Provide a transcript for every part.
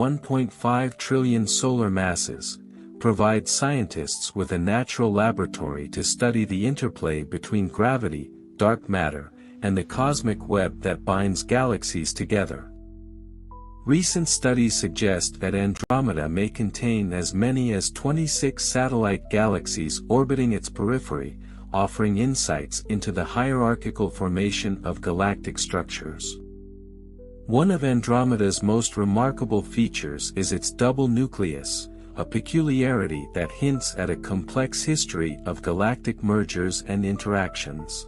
1.5 trillion solar masses, provide scientists with a natural laboratory to study the interplay between gravity, dark matter, and the cosmic web that binds galaxies together. Recent studies suggest that Andromeda may contain as many as 26 satellite galaxies orbiting its periphery, offering insights into the hierarchical formation of galactic structures. One of Andromeda's most remarkable features is its double nucleus, a peculiarity that hints at a complex history of galactic mergers and interactions.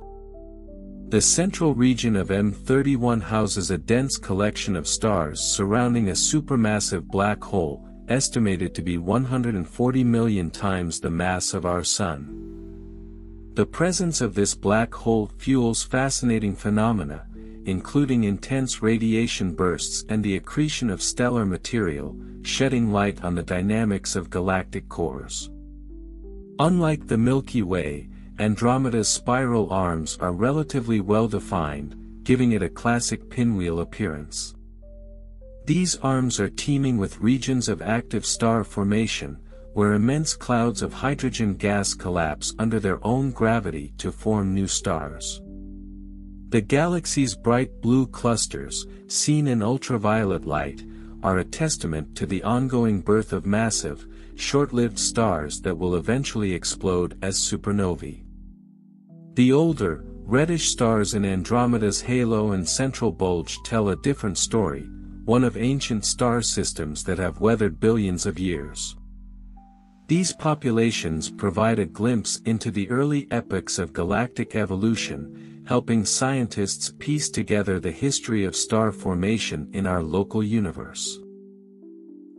The central region of M31 houses a dense collection of stars surrounding a supermassive black hole, estimated to be 140 million times the mass of our Sun. The presence of this black hole fuels fascinating phenomena, including intense radiation bursts and the accretion of stellar material, shedding light on the dynamics of galactic cores. Unlike the Milky Way, Andromeda's spiral arms are relatively well-defined, giving it a classic pinwheel appearance. These arms are teeming with regions of active star formation, where immense clouds of hydrogen gas collapse under their own gravity to form new stars. The galaxy's bright blue clusters, seen in ultraviolet light, are a testament to the ongoing birth of massive, short-lived stars that will eventually explode as supernovae. The older, reddish stars in Andromeda's halo and central bulge tell a different story, one of ancient star systems that have weathered billions of years. These populations provide a glimpse into the early epochs of galactic evolution, helping scientists piece together the history of star formation in our local universe.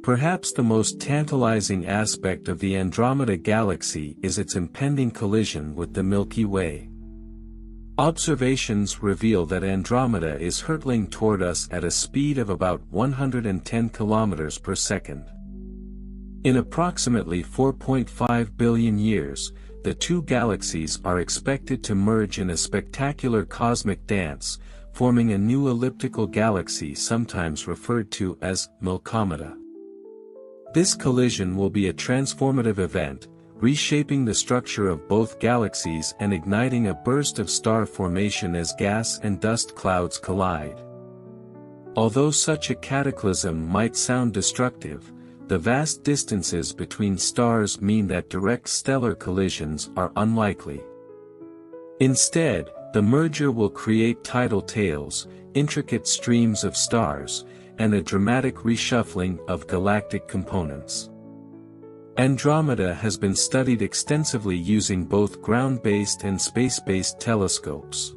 Perhaps the most tantalizing aspect of the Andromeda galaxy is its impending collision with the Milky Way. Observations reveal that Andromeda is hurtling toward us at a speed of about 110 kilometers per second. In approximately 4.5 billion years, the two galaxies are expected to merge in a spectacular cosmic dance, forming a new elliptical galaxy sometimes referred to as Milkomeda. This collision will be a transformative event, reshaping the structure of both galaxies and igniting a burst of star formation as gas and dust clouds collide. Although such a cataclysm might sound destructive, the vast distances between stars mean that direct stellar collisions are unlikely. Instead, the merger will create tidal tails, intricate streams of stars, and a dramatic reshuffling of galactic components. Andromeda has been studied extensively using both ground-based and space-based telescopes.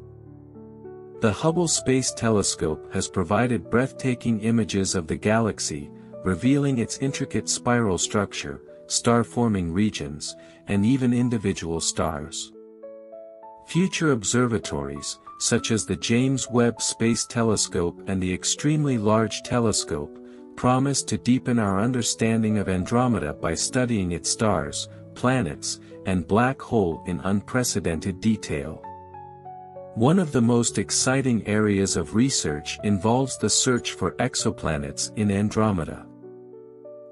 The Hubble Space Telescope has provided breathtaking images of the galaxy, revealing its intricate spiral structure, star-forming regions, and even individual stars. Future observatories, such as the James Webb Space Telescope and the Extremely Large Telescope, promise to deepen our understanding of Andromeda by studying its stars, planets, and black hole in unprecedented detail. One of the most exciting areas of research involves the search for exoplanets in Andromeda.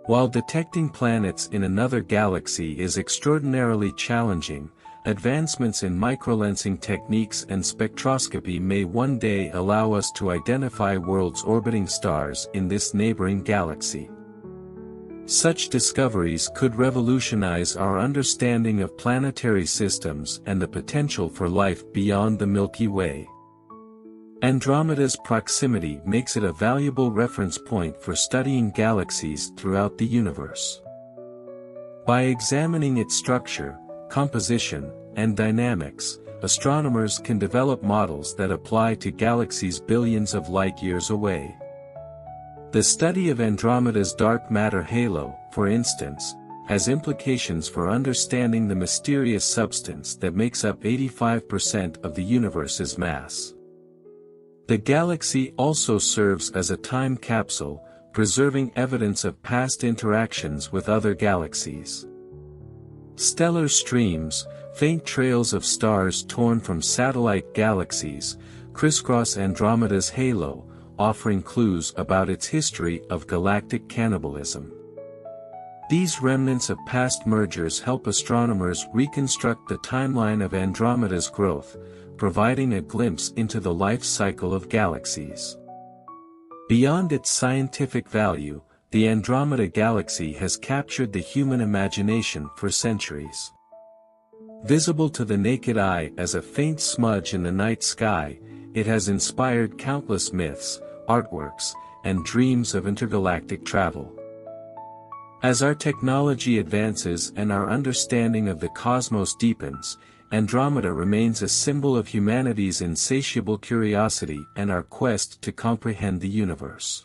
While detecting planets in another galaxy is extraordinarily challenging, advancements in microlensing techniques and spectroscopy may one day allow us to identify worlds orbiting stars in this neighboring galaxy. Such discoveries could revolutionize our understanding of planetary systems and the potential for life beyond the Milky Way. Andromeda's proximity makes it a valuable reference point for studying galaxies throughout the universe. By examining its structure, composition, and dynamics, astronomers can develop models that apply to galaxies billions of light-years away. The study of Andromeda's dark matter halo, for instance, has implications for understanding the mysterious substance that makes up 85% of the universe's mass. The galaxy also serves as a time capsule, preserving evidence of past interactions with other galaxies. Stellar streams, faint trails of stars torn from satellite galaxies, crisscross Andromeda's halo, offering clues about its history of galactic cannibalism. These remnants of past mergers help astronomers reconstruct the timeline of Andromeda's growth, providing a glimpse into the life cycle of galaxies. Beyond its scientific value, the Andromeda galaxy has captured the human imagination for centuries. Visible to the naked eye as a faint smudge in the night sky, it has inspired countless myths, artworks, and dreams of intergalactic travel. As our technology advances and our understanding of the cosmos deepens, Andromeda remains a symbol of humanity's insatiable curiosity and our quest to comprehend the universe.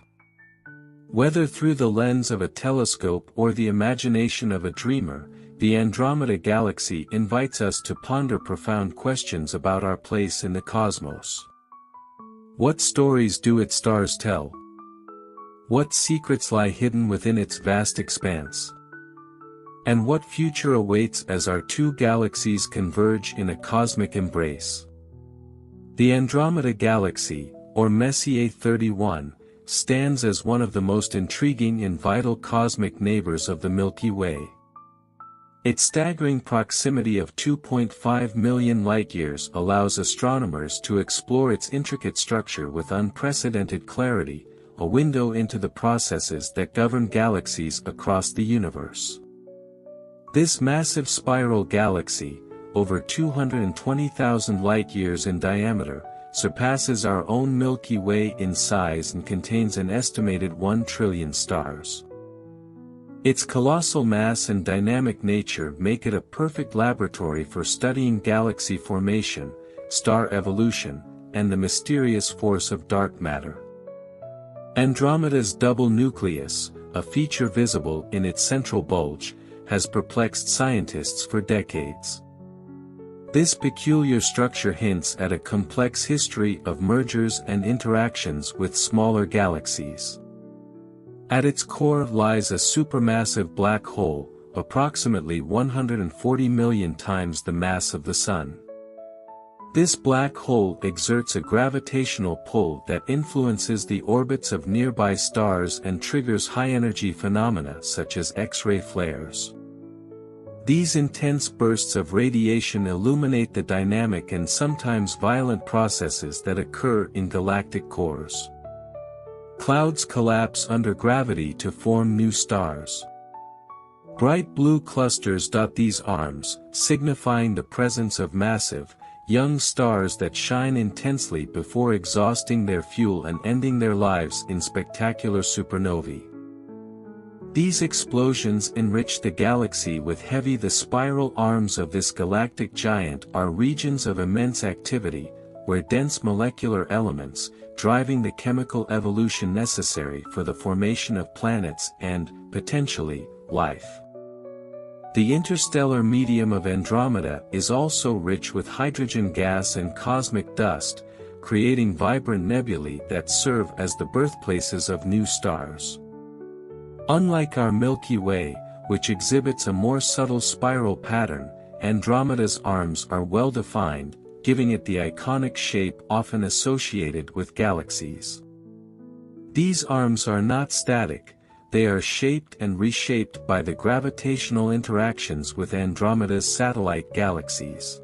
Whether through the lens of a telescope or the imagination of a dreamer, the Andromeda galaxy invites us to ponder profound questions about our place in the cosmos. What stories do its stars tell? What secrets lie hidden within its vast expanse? And what future awaits as our two galaxies converge in a cosmic embrace? The Andromeda Galaxy, or Messier 31, stands as one of the most intriguing and vital cosmic neighbors of the Milky Way. Its staggering proximity of 2.5 million light-years allows astronomers to explore its intricate structure with unprecedented clarity, a window into the processes that govern galaxies across the universe. This massive spiral galaxy, over 220,000 light-years in diameter, surpasses our own Milky Way in size and contains an estimated 1 trillion stars. Its colossal mass and dynamic nature make it a perfect laboratory for studying galaxy formation, star evolution, and the mysterious force of dark matter. Andromeda's double nucleus, a feature visible in its central bulge, has perplexed scientists for decades. This peculiar structure hints at a complex history of mergers and interactions with smaller galaxies. At its core lies a supermassive black hole, approximately 140 million times the mass of the Sun. This black hole exerts a gravitational pull that influences the orbits of nearby stars and triggers high-energy phenomena such as X-ray flares. These intense bursts of radiation illuminate the dynamic and sometimes violent processes that occur in galactic cores. Clouds collapse under gravity to form new stars. Bright blue clusters dot these arms, signifying the presence of massive, young stars that shine intensely before exhausting their fuel and ending their lives in spectacular supernovae. These explosions enrich the galaxy with heavy. The spiral arms of this galactic giant are regions of immense activity, where dense molecular elements, driving the chemical evolution necessary for the formation of planets and, potentially, life. The interstellar medium of Andromeda is also rich with hydrogen gas and cosmic dust, creating vibrant nebulae that serve as the birthplaces of new stars. Unlike our Milky Way, which exhibits a more subtle spiral pattern, Andromeda's arms are well-defined, giving it the iconic shape often associated with galaxies. These arms are not static, they are shaped and reshaped by the gravitational interactions with Andromeda's satellite galaxies.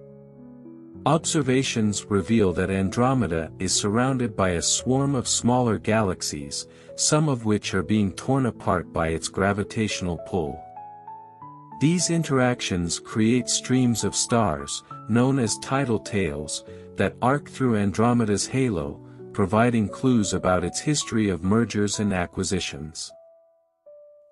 Observations reveal that Andromeda is surrounded by a swarm of smaller galaxies, some of which are being torn apart by its gravitational pull. These interactions create streams of stars, known as tidal tails, that arc through Andromeda's halo, providing clues about its history of mergers and acquisitions.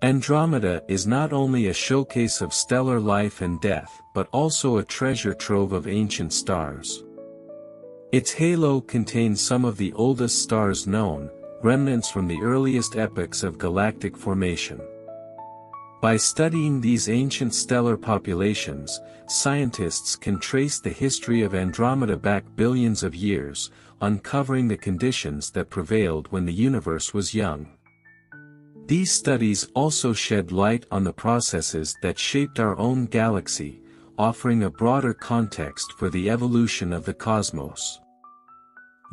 Andromeda is not only a showcase of stellar life and death but also a treasure trove of ancient stars. Its halo contains some of the oldest stars known, remnants from the earliest epochs of galactic formation. By studying these ancient stellar populations, scientists can trace the history of Andromeda back billions of years, uncovering the conditions that prevailed when the universe was young. These studies also shed light on the processes that shaped our own galaxy, offering a broader context for the evolution of the cosmos.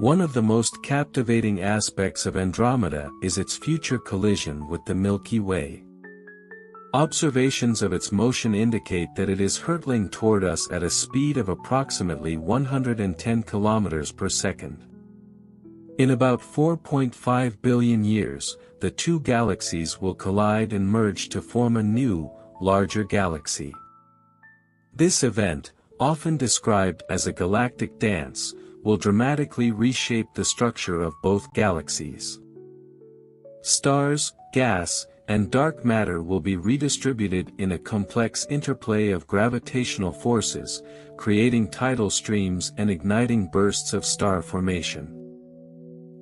One of the most captivating aspects of Andromeda is its future collision with the Milky Way. Observations of its motion indicate that it is hurtling toward us at a speed of approximately 110 kilometers per second. In about 4.5 billion years, the two galaxies will collide and merge to form a new, larger galaxy. This event, often described as a galactic dance, will dramatically reshape the structure of both galaxies. Stars, gas, and dark matter will be redistributed in a complex interplay of gravitational forces, creating tidal streams and igniting bursts of star formation.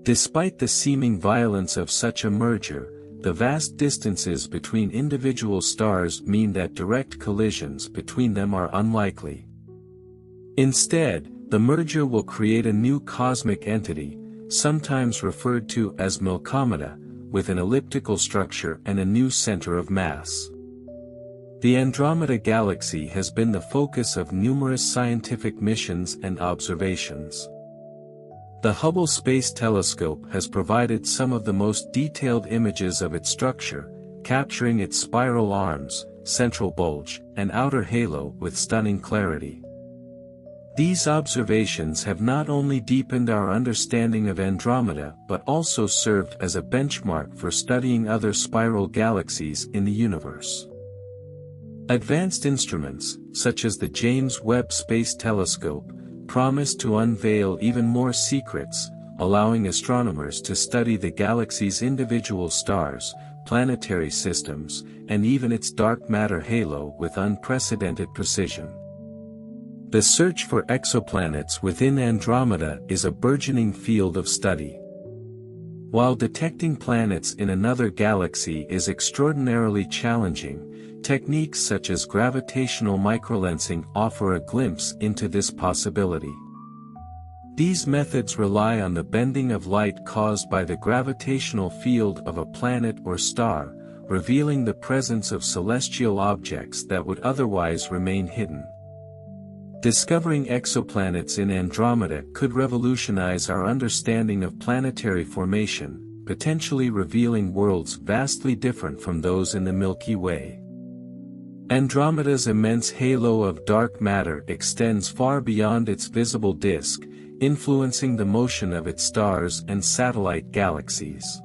Despite the seeming violence of such a merger, the vast distances between individual stars mean that direct collisions between them are unlikely. Instead, the merger will create a new cosmic entity, sometimes referred to as Milkomeda, with an elliptical structure and a new center of mass. The Andromeda Galaxy has been the focus of numerous scientific missions and observations. The Hubble Space Telescope has provided some of the most detailed images of its structure, capturing its spiral arms, central bulge, and outer halo with stunning clarity. These observations have not only deepened our understanding of Andromeda but also served as a benchmark for studying other spiral galaxies in the universe. Advanced instruments, such as the James Webb Space Telescope, promise to unveil even more secrets, allowing astronomers to study the galaxy's individual stars, planetary systems, and even its dark matter halo with unprecedented precision. The search for exoplanets within Andromeda is a burgeoning field of study. While detecting planets in another galaxy is extraordinarily challenging, techniques such as gravitational microlensing offer a glimpse into this possibility. These methods rely on the bending of light caused by the gravitational field of a planet or star, revealing the presence of celestial objects that would otherwise remain hidden. Discovering exoplanets in Andromeda could revolutionize our understanding of planetary formation, potentially revealing worlds vastly different from those in the Milky Way. Andromeda's immense halo of dark matter extends far beyond its visible disk, influencing the motion of its stars and satellite galaxies.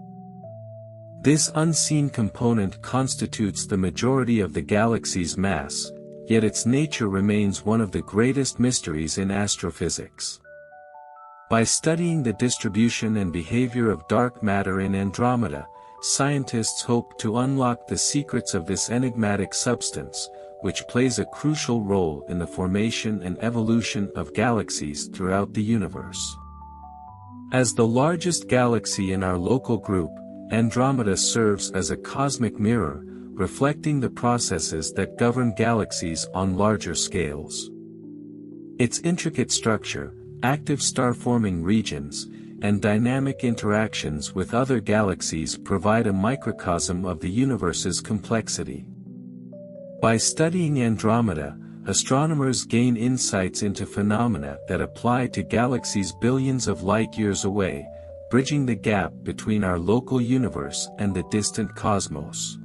This unseen component constitutes the majority of the galaxy's mass, yet its nature remains one of the greatest mysteries in astrophysics. By studying the distribution and behavior of dark matter in Andromeda, scientists hope to unlock the secrets of this enigmatic substance, which plays a crucial role in the formation and evolution of galaxies throughout the universe. As the largest galaxy in our local group, Andromeda serves as a cosmic mirror, reflecting the processes that govern galaxies on larger scales. Its intricate structure, active star-forming regions, and dynamic interactions with other galaxies provide a microcosm of the universe's complexity. By studying Andromeda, astronomers gain insights into phenomena that apply to galaxies billions of light-years away, bridging the gap between our local universe and the distant cosmos.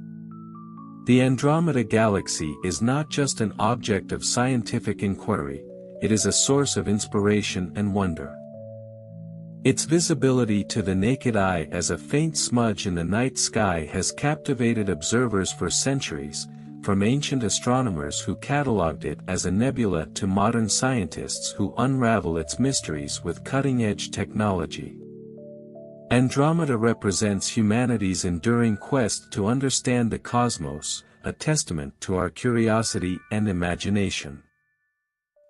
The Andromeda Galaxy is not just an object of scientific inquiry, it is a source of inspiration and wonder. Its visibility to the naked eye as a faint smudge in the night sky has captivated observers for centuries, from ancient astronomers who catalogued it as a nebula to modern scientists who unravel its mysteries with cutting-edge technology. Andromeda represents humanity's enduring quest to understand the cosmos, a testament to our curiosity and imagination.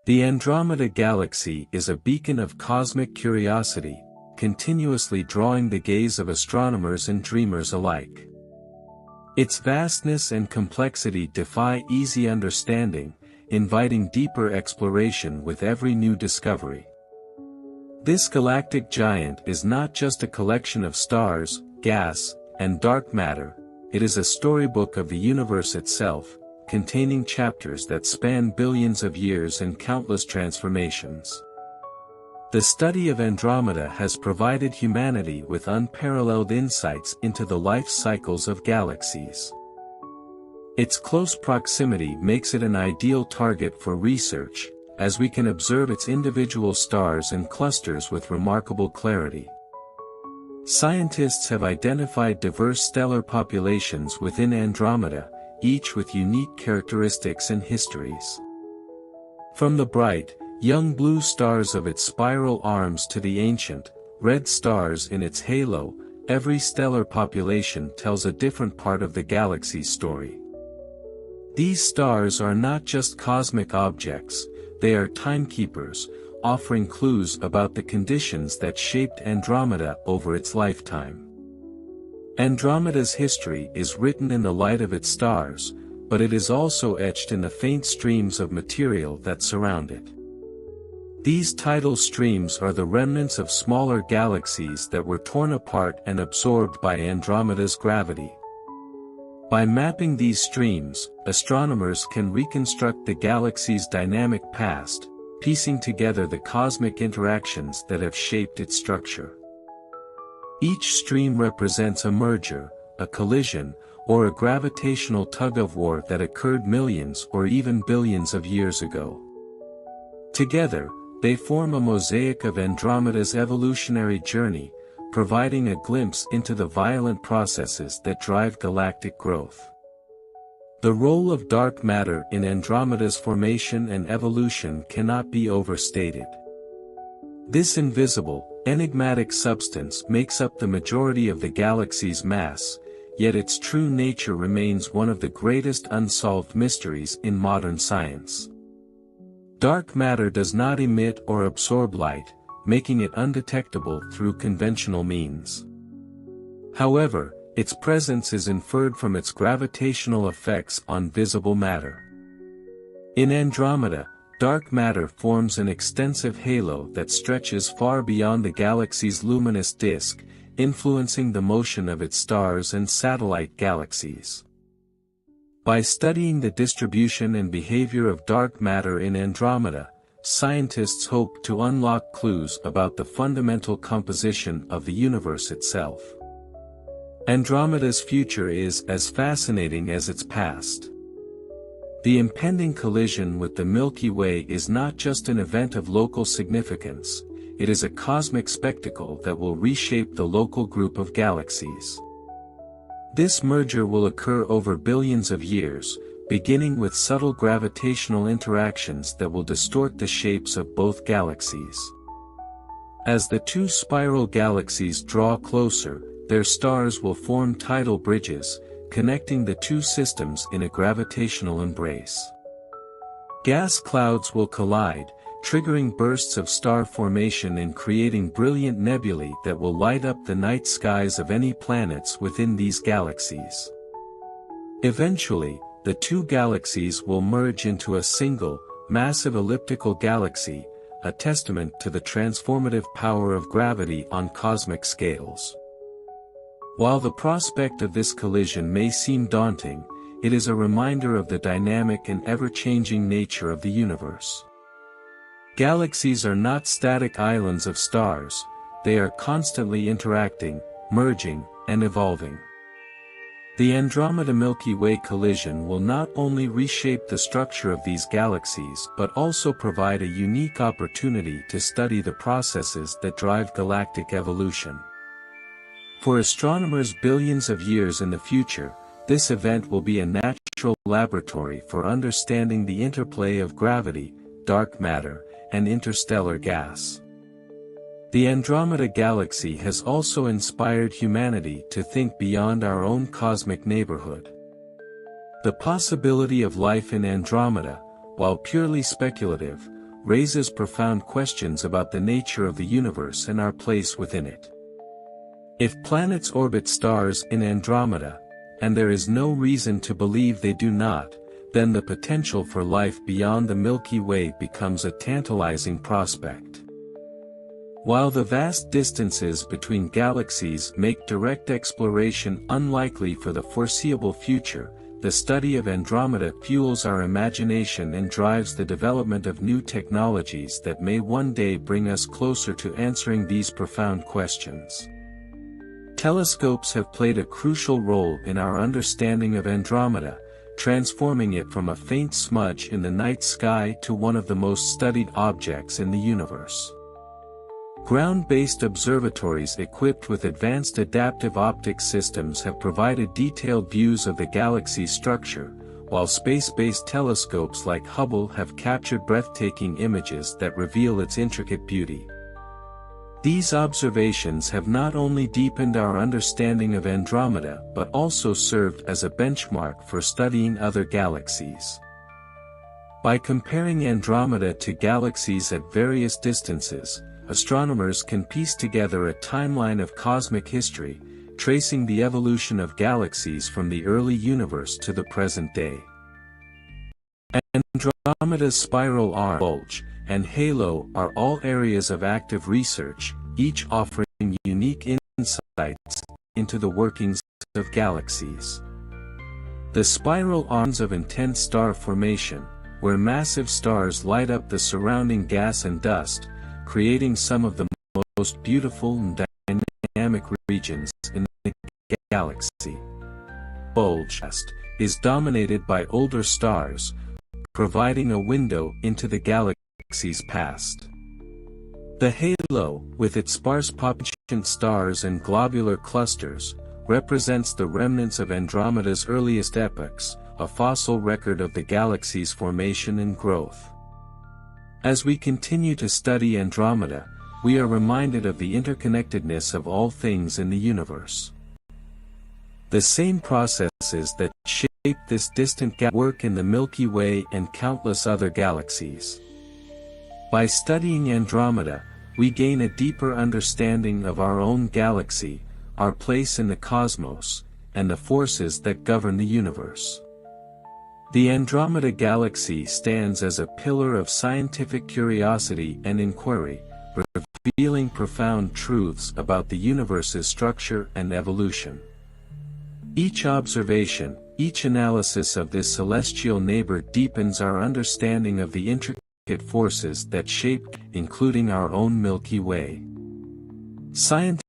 The Andromeda Galaxy is a beacon of cosmic curiosity, continuously drawing the gaze of astronomers and dreamers alike. Its vastness and complexity defy easy understanding, inviting deeper exploration with every new discovery. This galactic giant is not just a collection of stars, gas, and dark matter, it is a storybook of the universe itself, containing chapters that span billions of years and countless transformations. The study of Andromeda has provided humanity with unparalleled insights into the life cycles of galaxies. Its close proximity makes it an ideal target for research, as we can observe its individual stars and clusters with remarkable clarity. Scientists have identified diverse stellar populations within Andromeda, each with unique characteristics and histories. From the bright, young blue stars of its spiral arms to the ancient, red stars in its halo, every stellar population tells a different part of the galaxy's story. These stars are not just cosmic objects, they are timekeepers, offering clues about the conditions that shaped Andromeda over its lifetime. Andromeda's history is written in the light of its stars, but it is also etched in the faint streams of material that surround it. These tidal streams are the remnants of smaller galaxies that were torn apart and absorbed by Andromeda's gravity. By mapping these streams, astronomers can reconstruct the galaxy's dynamic past, piecing together the cosmic interactions that have shaped its structure. Each stream represents a merger, a collision, or a gravitational tug-of-war that occurred millions or even billions of years ago. Together, they form a mosaic of Andromeda's evolutionary journey, providing a glimpse into the violent processes that drive galactic growth. The role of dark matter in Andromeda's formation and evolution cannot be overstated. This invisible, enigmatic substance makes up the majority of the galaxy's mass, yet its true nature remains one of the greatest unsolved mysteries in modern science. Dark matter does not emit or absorb light, making it undetectable through conventional means. However, its presence is inferred from its gravitational effects on visible matter. In Andromeda, dark matter forms an extensive halo that stretches far beyond the galaxy's luminous disk, influencing the motion of its stars and satellite galaxies. By studying the distribution and behavior of dark matter in Andromeda, scientists hope to unlock clues about the fundamental composition of the universe itself. Andromeda's future is as fascinating as its past. The impending collision with the Milky Way is not just an event of local significance, it is a cosmic spectacle that will reshape the local group of galaxies. This merger will occur over billions of years, beginning with subtle gravitational interactions that will distort the shapes of both galaxies. As the two spiral galaxies draw closer, their stars will form tidal bridges, connecting the two systems in a gravitational embrace. Gas clouds will collide, triggering bursts of star formation and creating brilliant nebulae that will light up the night skies of any planets within these galaxies. Eventually, the two galaxies will merge into a single, massive elliptical galaxy, a testament to the transformative power of gravity on cosmic scales. While the prospect of this collision may seem daunting, it is a reminder of the dynamic and ever-changing nature of the universe. Galaxies are not static islands of stars, they are constantly interacting, merging, and evolving. The Andromeda-Milky Way collision will not only reshape the structure of these galaxies but also provide a unique opportunity to study the processes that drive galactic evolution. For astronomers billions of years in the future, this event will be a natural laboratory for understanding the interplay of gravity, dark matter, and interstellar gas. The Andromeda Galaxy has also inspired humanity to think beyond our own cosmic neighborhood. The possibility of life in Andromeda, while purely speculative, raises profound questions about the nature of the universe and our place within it. If planets orbit stars in Andromeda, and there is no reason to believe they do not, then the potential for life beyond the Milky Way becomes a tantalizing prospect. While the vast distances between galaxies make direct exploration unlikely for the foreseeable future, the study of Andromeda fuels our imagination and drives the development of new technologies that may one day bring us closer to answering these profound questions. Telescopes have played a crucial role in our understanding of Andromeda, transforming it from a faint smudge in the night sky to one of the most studied objects in the universe. Ground-based observatories equipped with advanced adaptive optics systems have provided detailed views of the galaxy's structure, while space-based telescopes like Hubble have captured breathtaking images that reveal its intricate beauty. These observations have not only deepened our understanding of Andromeda but also served as a benchmark for studying other galaxies. By comparing Andromeda to galaxies at various distances, astronomers can piece together a timeline of cosmic history, tracing the evolution of galaxies from the early universe to the present day. Andromeda's spiral arm, bulge, and halo are all areas of active research, each offering unique insights into the workings of galaxies. The spiral arms of intense star formation, where massive stars light up the surrounding gas and dust, creating some of the most beautiful and dynamic regions in the galaxy. Bulge is dominated by older stars, providing a window into the galaxy's past. The halo, with its sparse population stars and globular clusters, represents the remnants of Andromeda's earliest epochs, a fossil record of the galaxy's formation and growth. As we continue to study Andromeda, we are reminded of the interconnectedness of all things in the universe. The same processes that shape this distant galaxy work in the Milky Way and countless other galaxies. By studying Andromeda, we gain a deeper understanding of our own galaxy, our place in the cosmos, and the forces that govern the universe. The Andromeda Galaxy stands as a pillar of scientific curiosity and inquiry, revealing profound truths about the universe's structure and evolution. Each observation, each analysis of this celestial neighbor deepens our understanding of the intricate forces that shape, including our own Milky Way. Scientists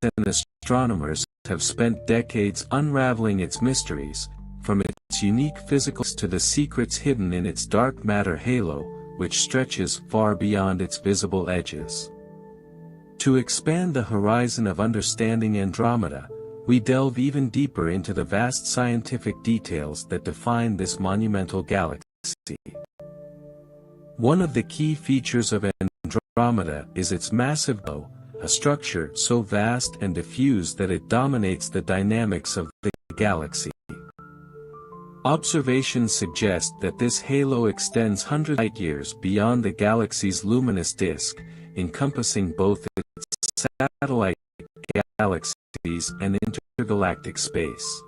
and astronomers have spent decades unraveling its mysteries, from its unique physicals to the secrets hidden in its dark matter halo, which stretches far beyond its visible edges. To expand the horizon of understanding Andromeda, we delve even deeper into the vast scientific details that define this monumental galaxy. One of the key features of Andromeda is its massive halo, a structure so vast and diffuse that it dominates the dynamics of the galaxy. Observations suggest that this halo extends hundreds of light-years beyond the galaxy's luminous disk, encompassing both its satellite galaxies and intergalactic space.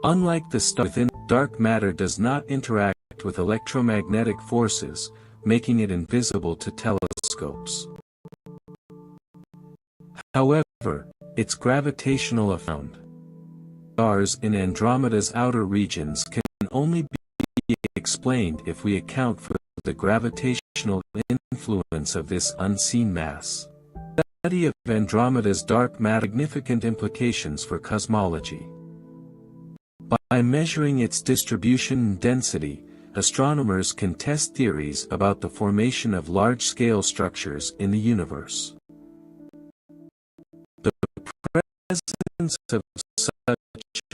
Unlike the star within, dark matter does not interact with electromagnetic forces, making it invisible to telescopes. However, its gravitational effect, stars in Andromeda's outer regions, can only be explained if we account for the gravitational influence of this unseen mass. The study of Andromeda's dark matter has significant implications for cosmology. By measuring its distribution and density, astronomers can test theories about the formation of large-scale structures in the universe. The presence of such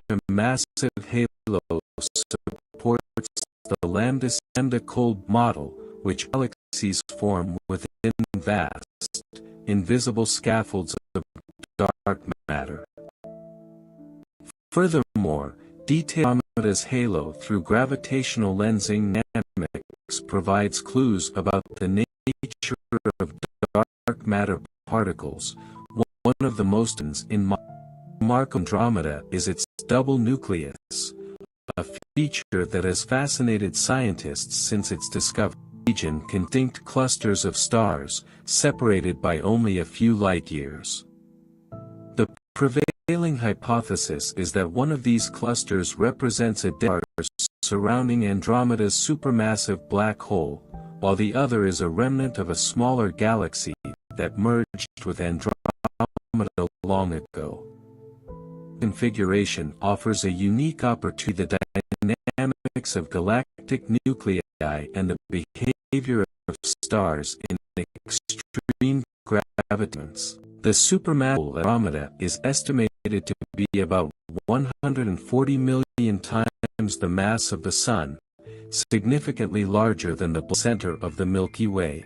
a massive halo supports the lambda-cold model, which galaxies form within vast, invisible scaffolds of dark matter. Furthermore, detailed Andromeda's halo through gravitational lensing dynamics provides clues about the nature of dark matter particles. One of the most in Andromeda is its double nucleus, a feature that has fascinated scientists since its discovery. Distinct clusters of stars, separated by only a few light-years. The prevailing prevailing hypothesis is that one of these clusters represents a star surrounding Andromeda's supermassive black hole, while the other is a remnant of a smaller galaxy that merged with Andromeda long ago. Configuration offers a unique opportunity. The dynamics of galactic nuclei and the behavior of stars in extreme gravitations. The supermassive Andromeda is estimated to be about 140 million times the mass of the Sun, significantly larger than the center of the Milky Way.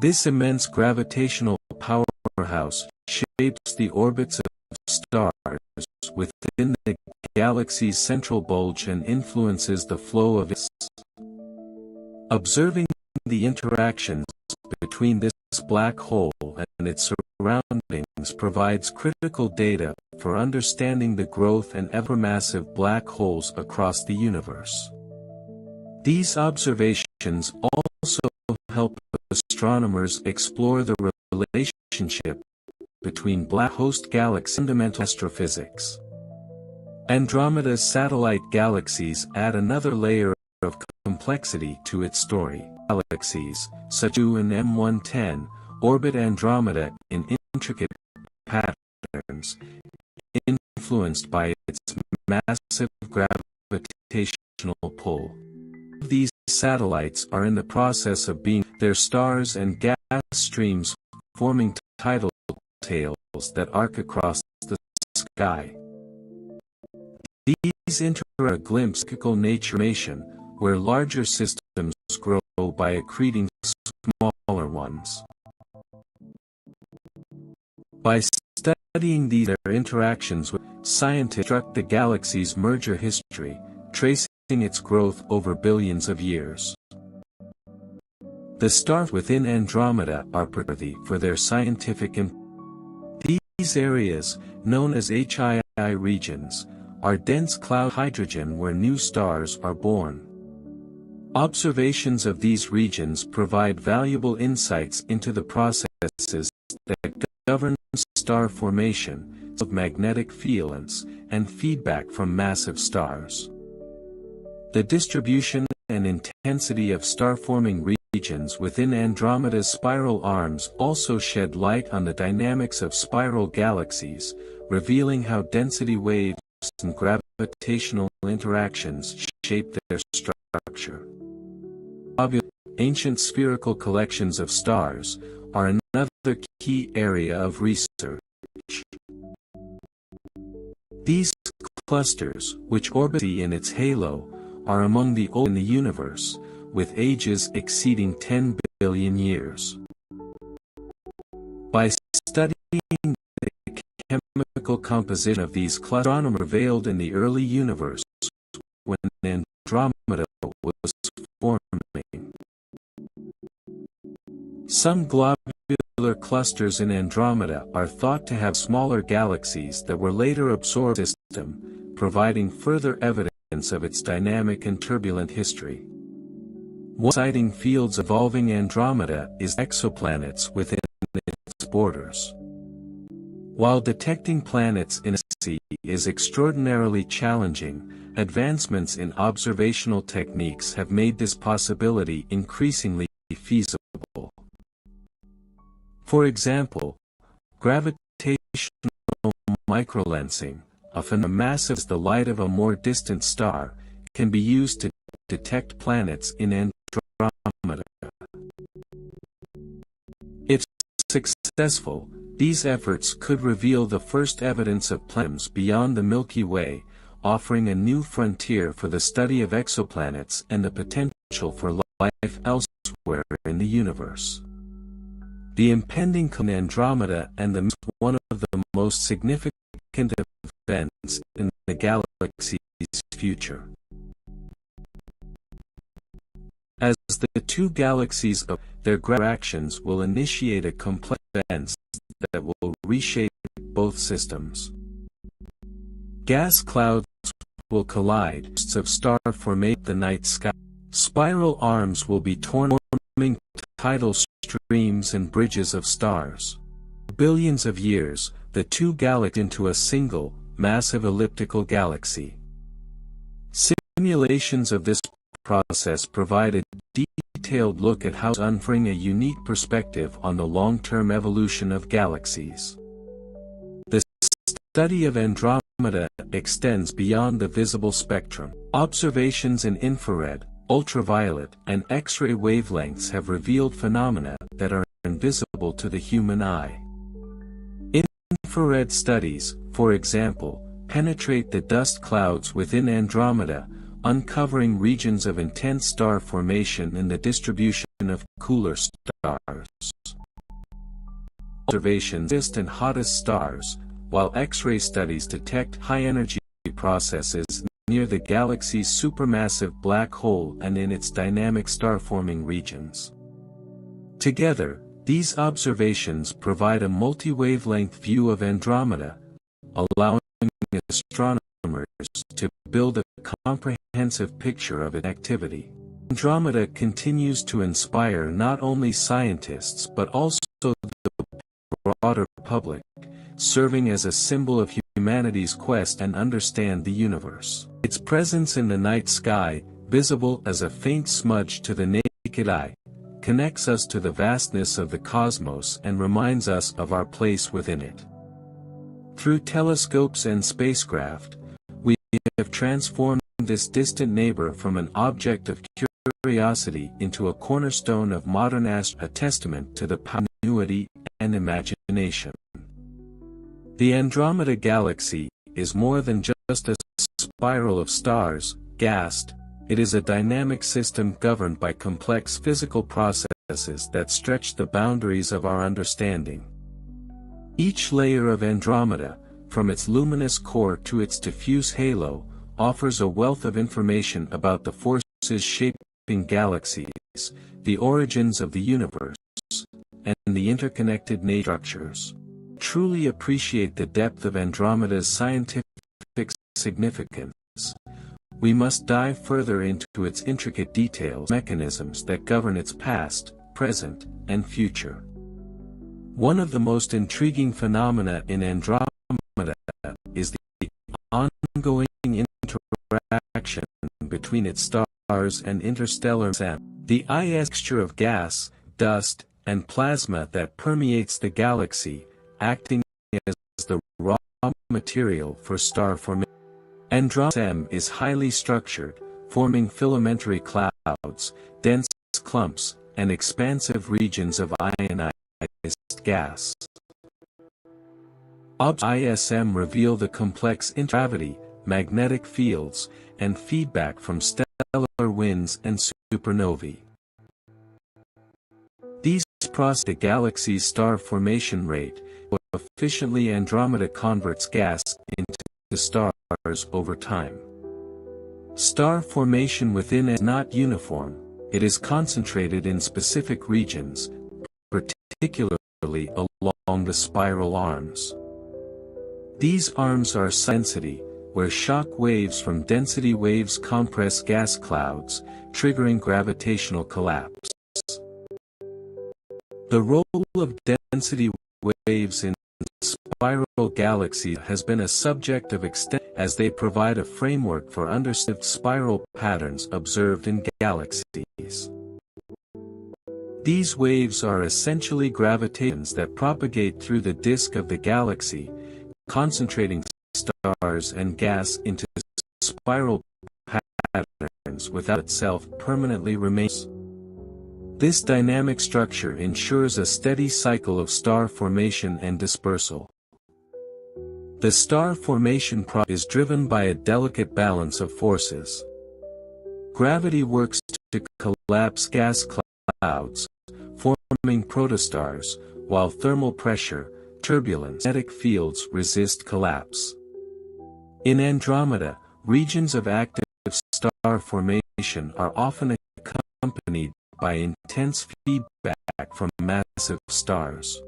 This immense gravitational powerhouse shapes the orbits of stars within the galaxy's central bulge and influences the flow of its. Observing the interactions between this black hole and its surroundings provides critical data for understanding the growth and ever-massive black holes across the universe. These observations also help astronomers explore the relationship between black host galaxies and fundamental astrophysics. Andromeda's satellite galaxies add another layer of complexity to its story. Galaxies, such as and M110, orbit Andromeda in intricate patterns, influenced by its massive gravitational pull. These satellites are in the process of being their stars and gas streams, forming tidal tails that arc across the sky. These enter a glimpse of nature where larger systems grow by accreting smaller ones. By studying their interactions, scientists construct the galaxy's merger history, tracing its growth over billions of years. The stars within Andromeda are noteworthy for their scientific importance. These areas, known as HII regions, are dense cloud hydrogen where new stars are born. Observations of these regions provide valuable insights into the processes that govern star formation, of magnetic fields, and feedback from massive stars. The distribution and intensity of star-forming regions within Andromeda's spiral arms also shed light on the dynamics of spiral galaxies, revealing how density waves and gravitational interactions shape their structure. Ancient spherical collections of stars are another key area of research. These clusters, which orbit in its halo, are among the oldest in the universe, with ages exceeding 10 billion years. By studying the chemical composition of these clusters, astronomers revealed in the early universe when Andromeda was forming. Some globular clusters in Andromeda are thought to have smaller galaxies that were later absorbed into the system, providing further evidence of its dynamic and turbulent history. One exciting field involving Andromeda is exoplanets within its borders. While detecting planets in a galaxy is extraordinarily challenging, advancements in observational techniques have made this possibility increasingly feasible. For example, gravitational microlensing, a phenomenon massive as the light of a more distant star, can be used to detect planets in Andromeda. If successful, these efforts could reveal the first evidence of planets beyond the Milky Way, offering a new frontier for the study of exoplanets and the potential for life elsewhere in the universe. The impending collision of Andromeda and the Moon is one of the most significant events in the galaxy's future. As the two galaxies of their interactions will initiate a complex events that will reshape both systems. Gas clouds will collide, bursts of star formation the night sky. Spiral arms will be torn, forming tidal streams and bridges of stars. billions of years, the two galaxies into a single, massive elliptical galaxy. Simulations of this process provide a detailed look at how offering a unique perspective on the long-term evolution of galaxies. The study of Andromeda extends beyond the visible spectrum. Observations in infrared, ultraviolet, and X-ray wavelengths have revealed phenomena that are invisible to the human eye. Infrared studies, for example, penetrate the dust clouds within Andromeda, uncovering regions of intense star formation in the distribution of cooler stars. Observations of the hottest and hottest stars, while X-ray studies detect high-energy processes near the galaxy's supermassive black hole and in its dynamic star-forming regions. Together, these observations provide a multi-wavelength view of Andromeda, allowing astronomers to build a comprehensive picture of its activity. Andromeda continues to inspire not only scientists but also the broader public, serving as a symbol of humanity's quest and understand the universe. Its presence in the night sky, visible as a faint smudge to the naked eye, connects us to the vastness of the cosmos and reminds us of our place within it. Through telescopes and spacecraft, we have transformed this distant neighbor from an object of curiosity into a cornerstone of modern astronomy, a testament to the power of ingenuity and imagination. The Andromeda Galaxy is more than just a spiral of stars, gassed. It is a dynamic system governed by complex physical processes that stretch the boundaries of our understanding. Each layer of Andromeda, from its luminous core to its diffuse halo, offers a wealth of information about the forces shaping galaxies, the origins of the universe, and the interconnected structures. Truly appreciate the depth of Andromeda's scientific significance, we must dive further into its intricate details, mechanisms that govern its past, present, and future. One of the most intriguing phenomena in Andromeda is the ongoing interaction between its stars and interstellar SEM. The mixture of gas, dust, and plasma that permeates the galaxy, acting as the raw material for star formation. Andromeda is highly structured, forming filamentary clouds, dense clumps, and expansive regions of ionized gas. ISM reveal the complex gravity, magnetic fields, and feedback from stellar winds and supernovae. These process the galaxy's star formation rate, efficiently Andromeda converts gas into stars over time. Star formation within it is not uniform, it is concentrated in specific regions, particularly along the spiral arms. These arms are density, where shock waves from density waves compress gas clouds, triggering gravitational collapse. The role of density waves in spiral galaxies has been a subject of extensive as they provide a framework for understanding spiral patterns observed in galaxies. These waves are essentially gravitations that propagate through the disk of the galaxy, concentrating stars and gas into spiral patterns without itself permanently remaining. This dynamic structure ensures a steady cycle of star formation and dispersal. The star formation process is driven by a delicate balance of forces. Gravity works to collapse gas clouds, forming protostars, while thermal pressure, turbulence, and magnetic fields resist collapse. In Andromeda, regions of active star formation are often accompanied by intense feedback from massive stars.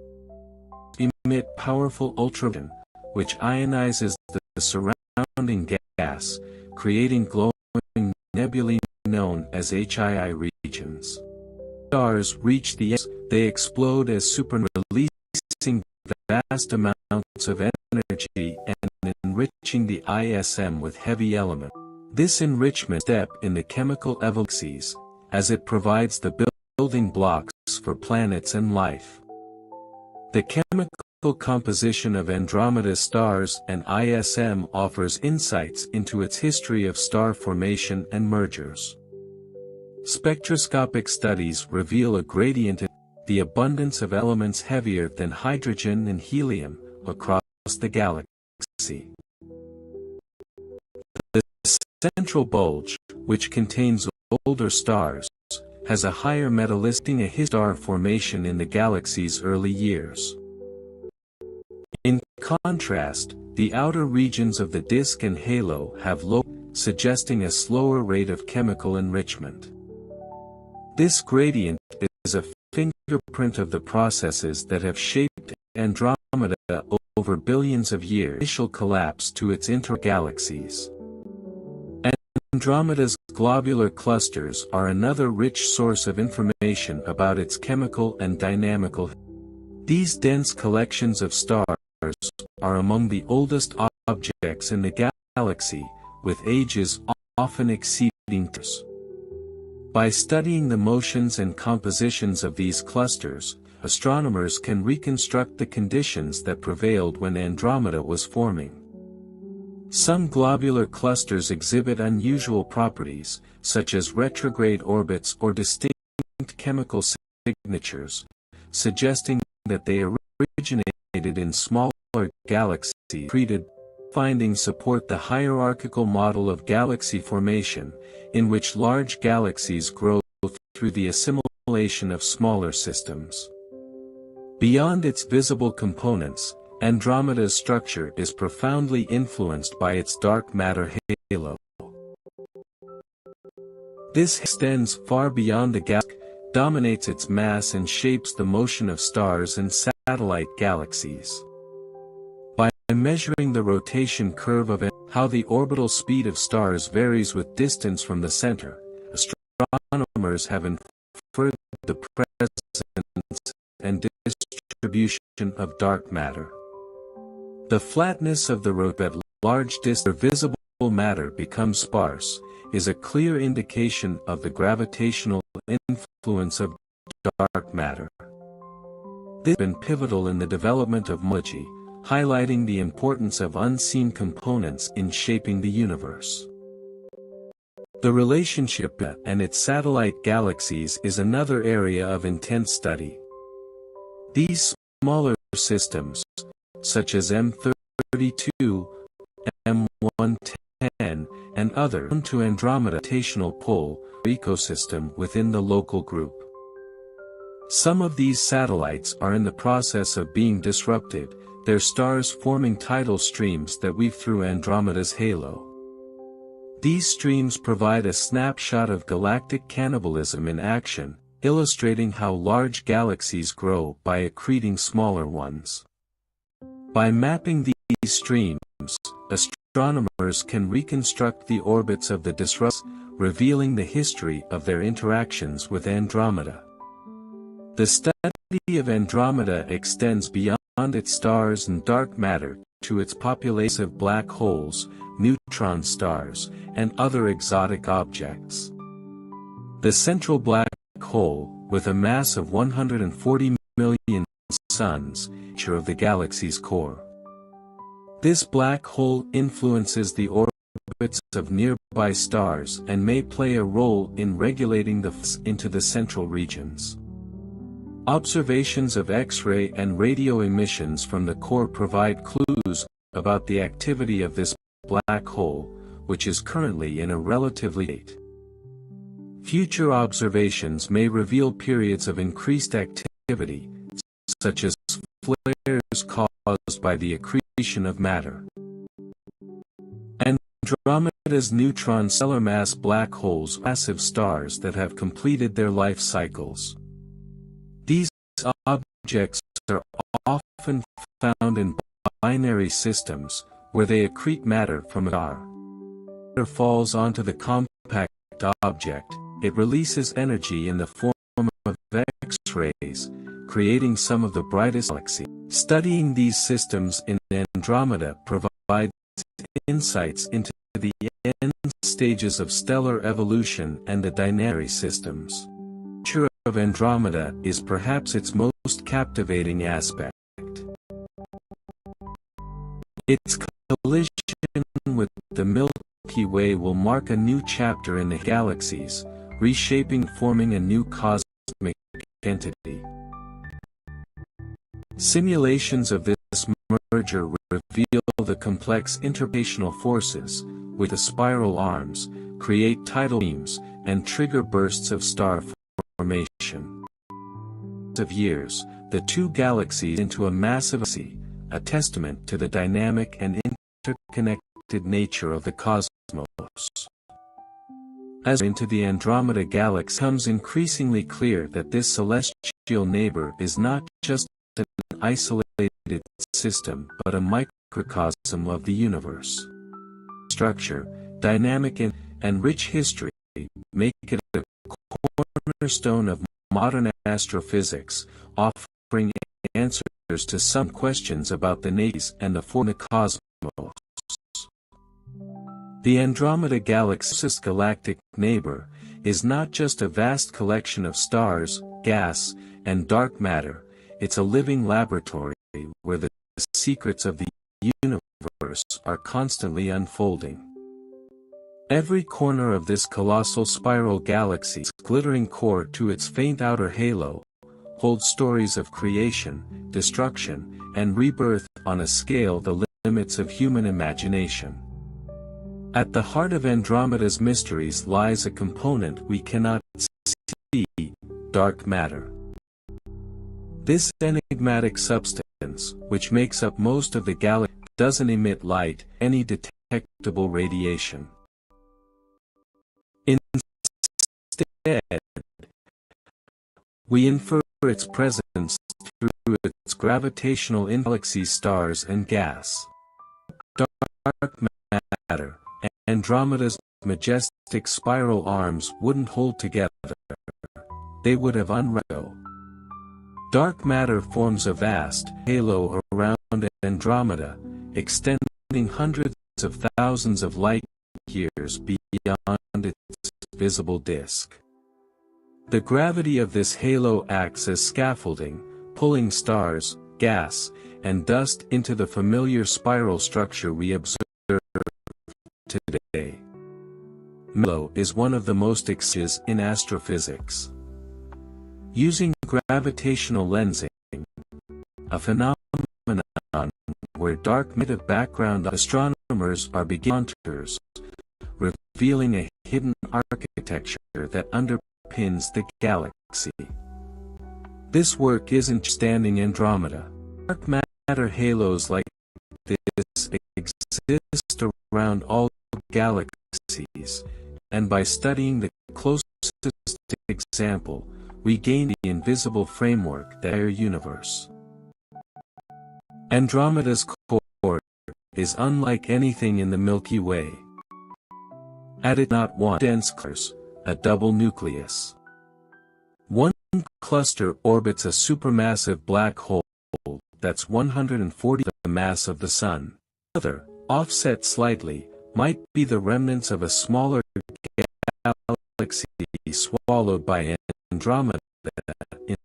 Emit powerful ultraviolet, which ionizes the surrounding gas, creating glowing nebulae known as HII regions. Stars reach the X, they explode as supernovae, releasing vast amounts of energy and enriching the ISM with heavy elements. This enrichment step in the chemical evolution, as it provides the building blocks for planets and life. The chemical composition of Andromeda's stars and ISM offers insights into its history of star formation and mergers. Spectroscopic studies reveal a gradient in the abundance of elements heavier than hydrogen and helium across the galaxy. The central bulge, which contains older stars, has a higher metallicity star formation in the galaxy's early years. In contrast, the outer regions of the disk and halo have low, suggesting a slower rate of chemical enrichment. This gradient is a fingerprint of the processes that have shaped Andromeda over billions of years. Initial collapse to its intergalaxies. Andromeda's globular clusters are another rich source of information about its chemical and dynamical. These dense collections of stars are among the oldest objects in the galaxy, with ages often exceeding years. By studying the motions and compositions of these clusters, astronomers can reconstruct the conditions that prevailed when Andromeda was forming. Some globular clusters exhibit unusual properties, such as retrograde orbits or distinct chemical signatures, suggesting that they originated in smaller galaxies. Findings support the hierarchical model of galaxy formation, in which large galaxies grow through the assimilation of smaller systems. Beyond its visible components, Andromeda's structure is profoundly influenced by its dark matter halo. This extends far beyond the galaxy, dominates its mass and shapes the motion of stars and satellite galaxies. By measuring the rotation curve of how the orbital speed of stars varies with distance from the center, astronomers have inferred the presence and distribution of dark matter. The flatness of the road at large distance where visible matter becomes sparse, is a clear indication of the gravitational influence of dark matter. This has been pivotal in the development of cosmology, highlighting the importance of unseen components in shaping the universe. The relationship and its satellite galaxies is another area of intense study. These smaller systems, such as M32, M110, and others, to Andromeda gravitational pull ecosystem within the local group. Some of these satellites are in the process of being disrupted, their stars forming tidal streams that weave through Andromeda's halo. These streams provide a snapshot of galactic cannibalism in action, illustrating how large galaxies grow by accreting smaller ones. By mapping these streams, astronomers can reconstruct the orbits of the disruptors, revealing the history of their interactions with Andromeda. The study of Andromeda extends beyond its stars and dark matter to its population of black holes, neutron stars, and other exotic objects. The central black hole, with a mass of 140 million suns, of the galaxy's core. This black hole influences the orbits of nearby stars and may play a role in regulating the flows into the central regions. Observations of X-ray and radio emissions from the core provide clues about the activity of this black hole, which is currently in a relatively state. Future observations may reveal periods of increased activity, such as flares caused by the accretion of matter. Andromeda's neutron stellar mass black holes are massive stars that have completed their life cycles. These objects are often found in binary systems, where they accrete matter from a star. When matter falls onto the compact object, it releases energy in the form of X-rays, creating some of the brightest galaxies. Studying these systems in Andromeda provides insights into the end stages of stellar evolution and the dynamic systems. The nature of Andromeda is perhaps its most captivating aspect. Its collision with the Milky Way will mark a new chapter in the galaxies, reshaping, forming a new cosmic entity. Simulations of this merger reveal the complex interrotational forces, with the spiral arms, create tidal beams, and trigger bursts of star formation. Of years, the two galaxies into a massive sea, a testament to the dynamic and interconnected nature of the cosmos. As into the Andromeda galaxy, it becomes increasingly clear that this celestial neighbor is not just an isolated system but a microcosm of the universe. Structure, dynamic and rich history make it a cornerstone of modern astrophysics, offering answers to some questions about the nature and the form of the cosmos. The Andromeda galaxy's galactic neighbor is not just a vast collection of stars, gas, and dark matter, it's a living laboratory where the secrets of the universe are constantly unfolding. Every corner of this colossal spiral galaxy's glittering core to its faint outer halo holds stories of creation, destruction, and rebirth on a scale the limits of human imagination. At the heart of Andromeda's mysteries lies a component we cannot see: dark matter. This enigmatic substance, which makes up most of the galaxy, doesn't emit light, any detectable radiation. Instead, we infer its presence through its gravitational galaxy stars and gas. Dark matter, Andromeda's majestic spiral arms wouldn't hold together. They would have unraveled. Dark matter forms a vast halo around Andromeda, extending hundreds of thousands of light years beyond its visible disk. The gravity of this halo acts as scaffolding, pulling stars, gas, and dust into the familiar spiral structure we observe today. Halo is one of the most exciting in astrophysics. Using gravitational lensing, a phenomenon where dark matter background astronomers are beginning contours, revealing a hidden architecture that underpins the galaxy. This work isn't standing Andromeda. Dark matter halos like this exist around all galaxies, and by studying the closest example, we gain the invisible framework that our universe. Andromeda's core is unlike anything in the Milky Way. At it not one dense clusters, a double nucleus. One cluster orbits a supermassive black hole that's 140 the mass of the Sun. Another, offset slightly, might be the remnants of a smaller galaxy swallowed by Andromeda in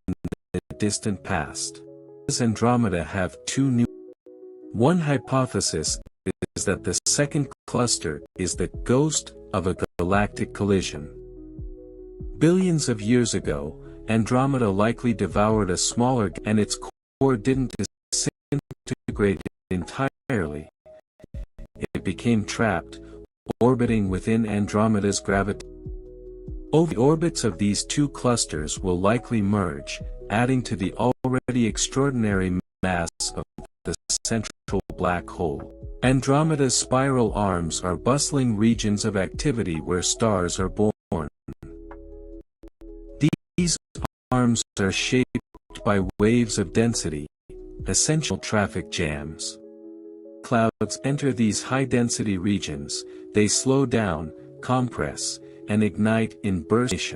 the distant past. Does Andromeda have two new? One hypothesis is that the second cluster is the ghost of a galactic collision. Billions of years ago, Andromeda likely devoured a smaller and its core didn't disintegrate entirely. It became trapped, orbiting within Andromeda's gravity. The orbits of these two clusters will likely merge, adding to the already extraordinary mass of the central black hole. Andromeda's spiral arms are bustling regions of activity where stars are born. These arms are shaped by waves of density, essential traffic jams. Clouds enter these high-density regions, they slow down, compress, and ignite in bursts.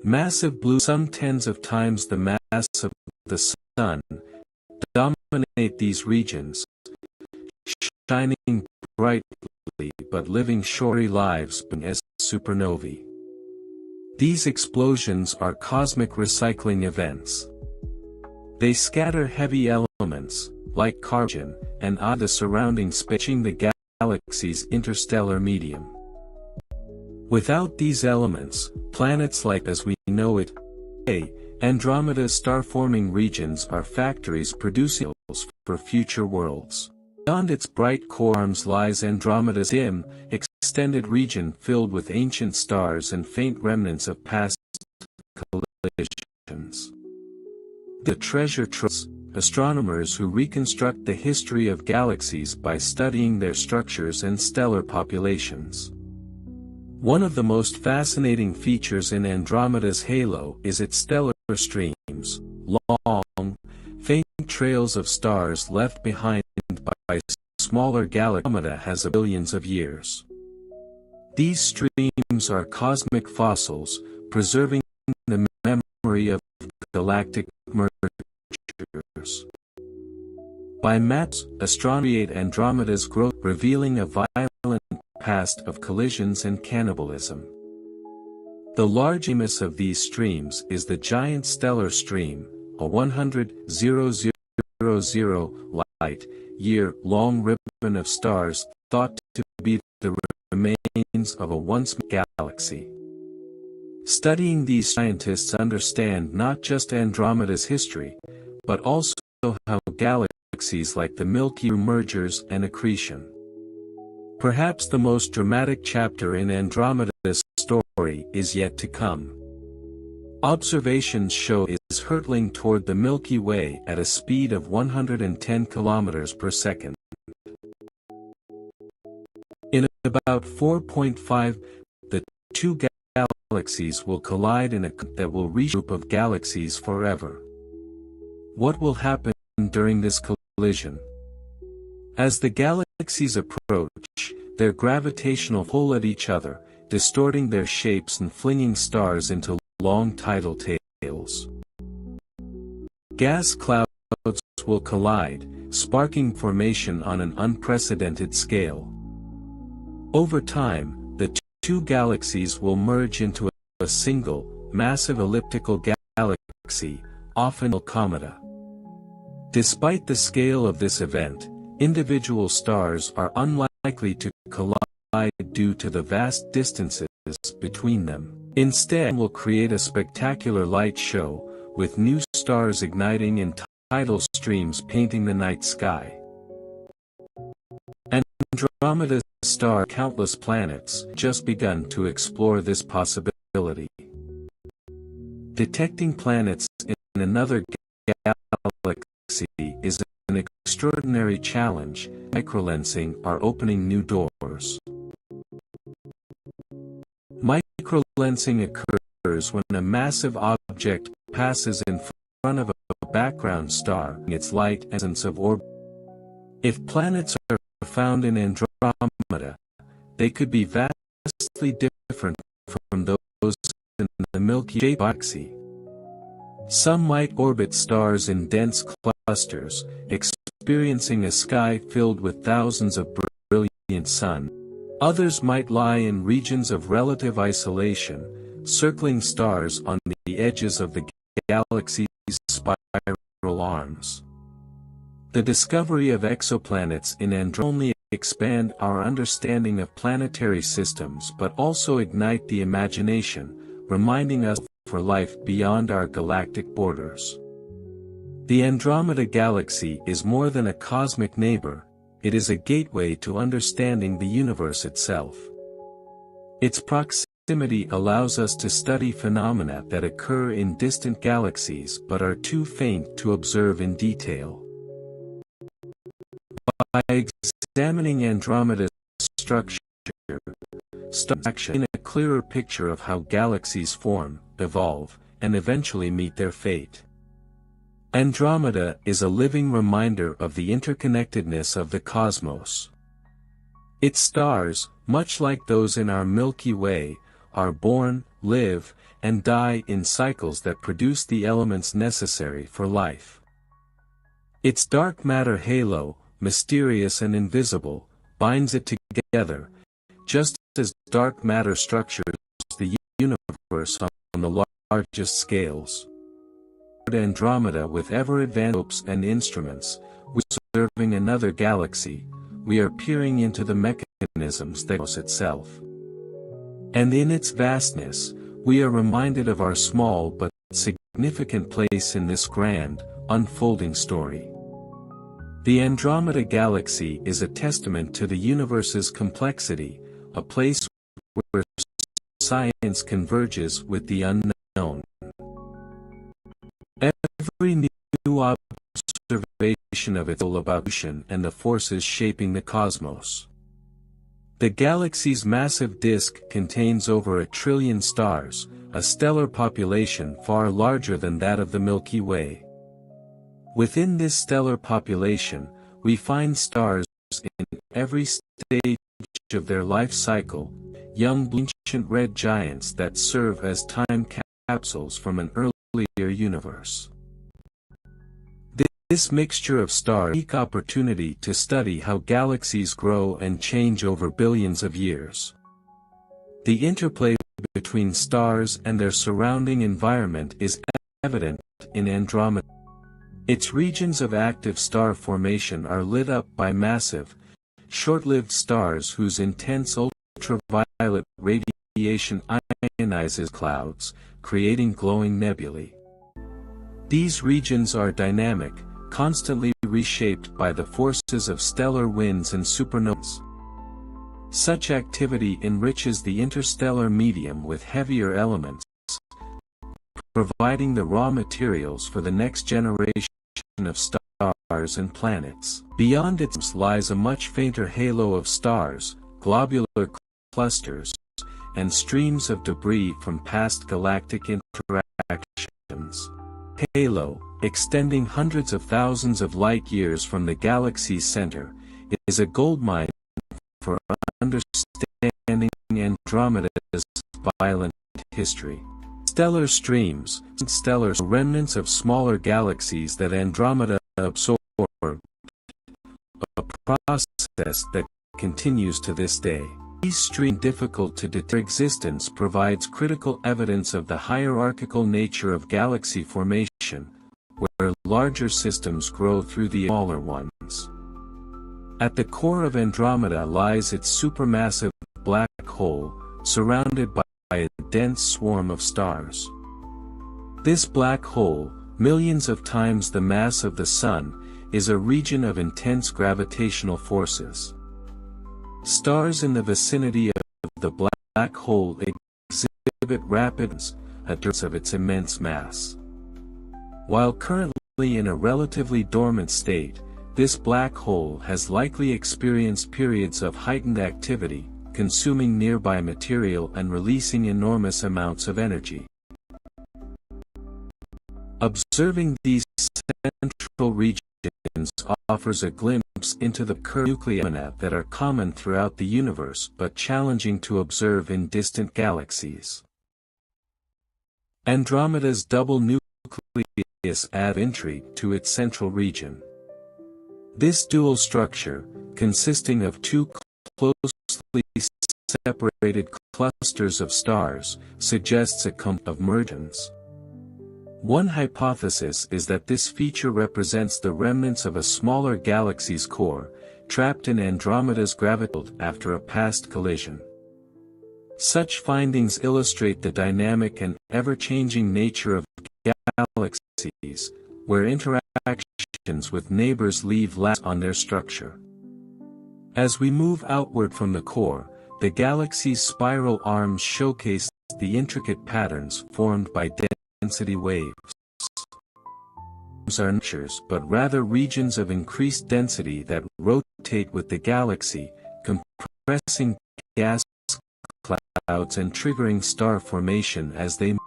Massive blue, some tens of times the mass of the Sun, dominate these regions, shining brightly but living short lives as supernovae. These explosions are cosmic recycling events. They scatter heavy elements, like carbon, and the surrounding space, enriching the galaxy's interstellar medium. Without these elements, planets like as we know it today, Andromeda's star-forming regions are factories producing for future worlds. Beyond its bright core arms lies Andromeda's dim, extended region filled with ancient stars and faint remnants of past collisions. The treasure troves, astronomers who reconstruct the history of galaxies by studying their structures and stellar populations. One of the most fascinating features in Andromeda's halo is its stellar streams, long, faint trails of stars left behind by smaller galaxies. Andromeda has billions of years. These streams are cosmic fossils, preserving the memory of galactic mergers. By maps, astronomers Andromeda's growth, revealing a violent past of collisions and cannibalism. The large famous of these streams is the giant stellar stream, a 100,000 light-year-long ribbon of stars thought to be the remains of a once galaxy. Studying these, scientists understand not just Andromeda's history, but also how galaxies like the Milky Way mergers and accretion. Perhaps the most dramatic chapter in Andromeda's story is yet to come. Observations show it is hurtling toward the Milky Way at a speed of 110 kilometers per second. In about 4.5, the two galaxies will collide in a that will reach a group of galaxies forever. What will happen during this collision? As the galaxies approach, their gravitational pull at each other, distorting their shapes and flinging stars into long tidal tails. Gas clouds will collide, sparking formation on an unprecedented scale. Over time, the two galaxies will merge into a single, massive elliptical galaxy, often Andromeda. Despite the scale of this event, individual stars are unlikely to collide due to the vast distances between them. Instead, will create a spectacular light show, with new stars igniting and tidal streams painting the night sky. Andromeda's star, countless planets, just begun to explore this possibility. Detecting planets in another galaxy is an extraordinary challenge. Microlensing are opening new doors. Microlensing occurs when a massive object passes in front of a background star, its light essence of orbit. If planets are found in Andromeda, they could be vastly different from those in the Milky Way galaxy. Some might orbit stars in dense clusters, experiencing a sky filled with thousands of brilliant suns. Others might lie in regions of relative isolation, circling stars on the edges of the galaxy's spiral arms. The discovery of exoplanets in Andromeda only expand our understanding of planetary systems but also ignite the imagination, reminding us for life beyond our galactic borders. The Andromeda Galaxy is more than a cosmic neighbor, it is a gateway to understanding the universe itself. Its proximity allows us to study phenomena that occur in distant galaxies but are too faint to observe in detail. By examining Andromeda's structure, stars gain a clearer picture of how galaxies form, evolve, and eventually meet their fate. Andromeda is a living reminder of the interconnectedness of the cosmos. Its stars, much like those in our Milky Way, are born, live, and die in cycles that produce the elements necessary for life. Its dark matter halo, mysterious and invisible, binds it together, just as dark matter structures the universe on the largest scales. Andromeda with ever-advanced scopes and instruments, observing another galaxy, we are peering into the mechanisms that cause itself. And in its vastness, we are reminded of our small but significant place in this grand, unfolding story. The Andromeda Galaxy is a testament to the universe's complexity, a place where science converges with the unknown. Every new observation of it is about evolution and the forces shaping the cosmos. The galaxy's massive disk contains over 1 trillion stars, a stellar population far larger than that of the Milky Way. Within this stellar population, we find stars in every stage of their life cycle, young ancient red giants that serve as time capsules from an earlier universe. This mixture of stars is a unique opportunity to study how galaxies grow and change over billions of years. The interplay between stars and their surrounding environment is evident in Andromeda. Its regions of active star formation are lit up by massive, short-lived stars whose intense ultraviolet radiation ionizes clouds, creating glowing nebulae. These regions are dynamic, constantly reshaped by the forces of stellar winds and supernovas. Such activity enriches the interstellar medium with heavier elements, providing the raw materials for the next generation of stars and planets. Beyond it lies a much fainter halo of stars, globular clusters, and streams of debris from past galactic interactions. Halo, extending hundreds of thousands of light-years from the galaxy's center, is a goldmine for understanding Andromeda's violent history. Stellar streams, stellar remnants of smaller galaxies that Andromeda absorbed, a process that continues to this day. These streams, difficult to detect existence, provides critical evidence of the hierarchical nature of galaxy formation, where larger systems grow through the smaller ones. At the core of Andromeda lies its supermassive black hole, surrounded by a dense swarm of stars. This black hole, millions of times the mass of the Sun, is a region of intense gravitational forces. Stars in the vicinity of the black hole exhibit rapid adherence of its immense mass. While currently in a relatively dormant state, this black hole has likely experienced periods of heightened activity, consuming nearby material and releasing enormous amounts of energy. Observing these central regions offers a glimpse into the curved nuclei that are common throughout the universe but challenging to observe in distant galaxies. Andromeda's double nucleus adds intrigue to its central region. This dual structure, consisting of two closely separated clusters of stars, suggests a of mergence. One hypothesis is that this feature represents the remnants of a smaller galaxy's core, trapped in Andromeda's gravity after a past collision. Such findings illustrate the dynamic and ever-changing nature of galaxies, where interactions with neighbors leave lasting on their structure. As we move outward from the core, the galaxy's spiral arms showcase the intricate patterns formed by density waves. These are not features but rather regions of increased density that rotate with the galaxy, compressing gas clouds and triggering star formation as they move.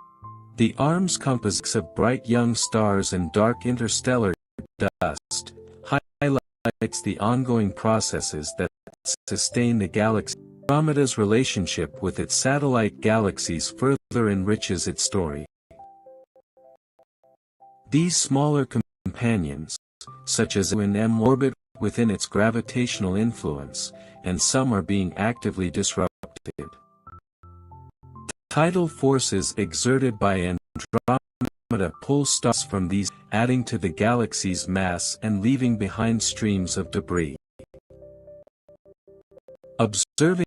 The arms composites of bright young stars and dark interstellar dust, highlights the ongoing processes that sustain the galaxy. Andromeda's relationship with its satellite galaxies further enriches its story. These smaller companions, such as M, orbit within its gravitational influence, and some are being actively disrupted. Tidal forces exerted by Andromeda pull stars from these, adding to the galaxy's mass and leaving behind streams of debris. Observing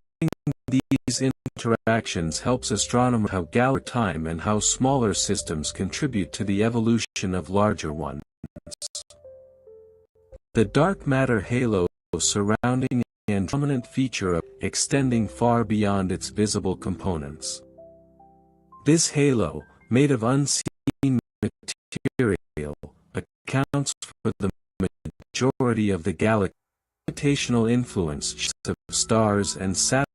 these interactions helps astronomers how galaxies time and how smaller systems contribute to the evolution of larger ones. The dark matter halo surrounding an dominant feature of extending far beyond its visible components. This halo, made of unseen material, accounts for the majority of the gravitational influence of stars and satellite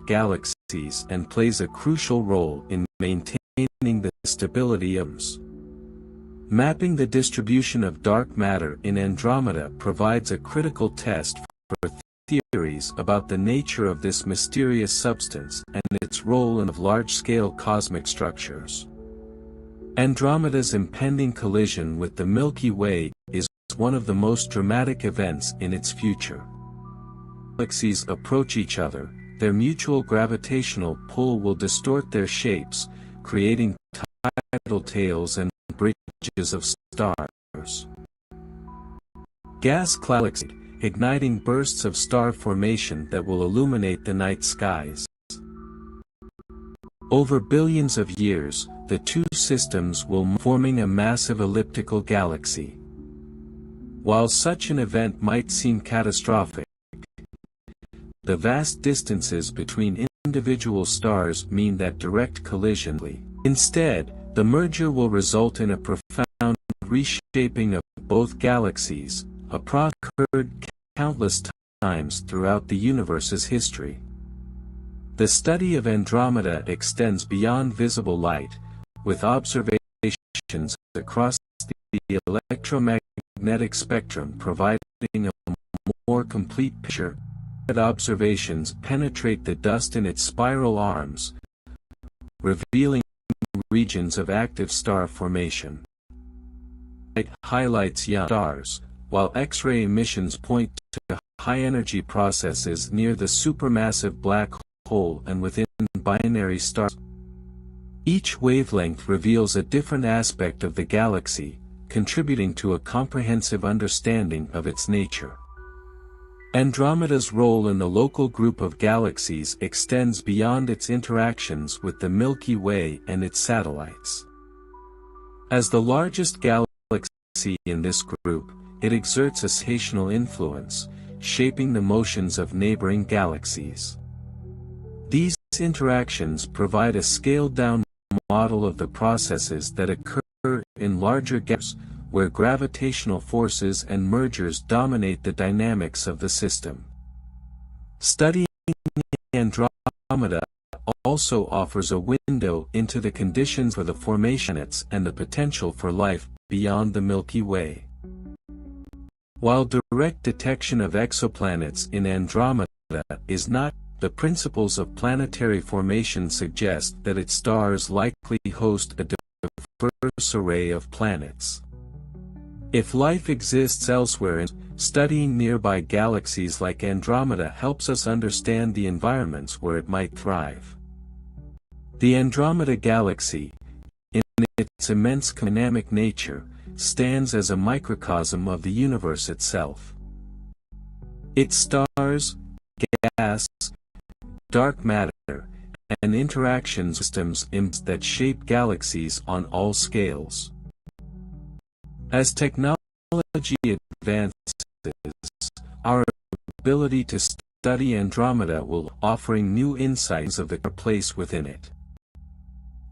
galaxies and plays a crucial role in maintaining the stability of them. Mapping the distribution of dark matter in Andromeda provides a critical test for theories about the nature of this mysterious substance and its role in large-scale cosmic structures. Andromeda's impending collision with the Milky Way is one of the most dramatic events in its future. Galaxies approach each other, their mutual gravitational pull will distort their shapes, creating tidal tails and bridges of stars. Gas clouds, igniting bursts of star formation that will illuminate the night skies. Over billions of years, the two systems will forming a massive elliptical galaxy. While such an event might seem catastrophic, the vast distances between individual stars mean that direct collision. Instead, the merger will result in a profound reshaping of both galaxies, a process occurred countless times throughout the universe's history. The study of Andromeda extends beyond visible light, with observations across the electromagnetic spectrum providing a more complete picture. Observations penetrate the dust in its spiral arms, revealing regions of active star formation. Light highlights young stars, while X-ray emissions point to high-energy processes near the supermassive black hole and within binary stars. Each wavelength reveals a different aspect of the galaxy, contributing to a comprehensive understanding of its nature. Andromeda's role in the local group of galaxies extends beyond its interactions with the Milky Way and its satellites. As the largest galaxy in this group, it exerts a gravitational influence, shaping the motions of neighboring galaxies. These interactions provide a scaled-down model of the processes that occur in larger galaxies, where gravitational forces and mergers dominate the dynamics of the system. Studying Andromeda also offers a window into the conditions for the formation of planets and the potential for life beyond the Milky Way. While direct detection of exoplanets in Andromeda is not, the principles of planetary formation suggest that its stars likely host a diverse array of planets. If life exists elsewhere, studying nearby galaxies like Andromeda helps us understand the environments where it might thrive. The Andromeda Galaxy, in its immense dynamic nature, stands as a microcosm of the universe itself. Its stars, gas, dark matter, and interaction systems that shape galaxies on all scales. As technology advances, our ability to study Andromeda will offering new insights of the place within it.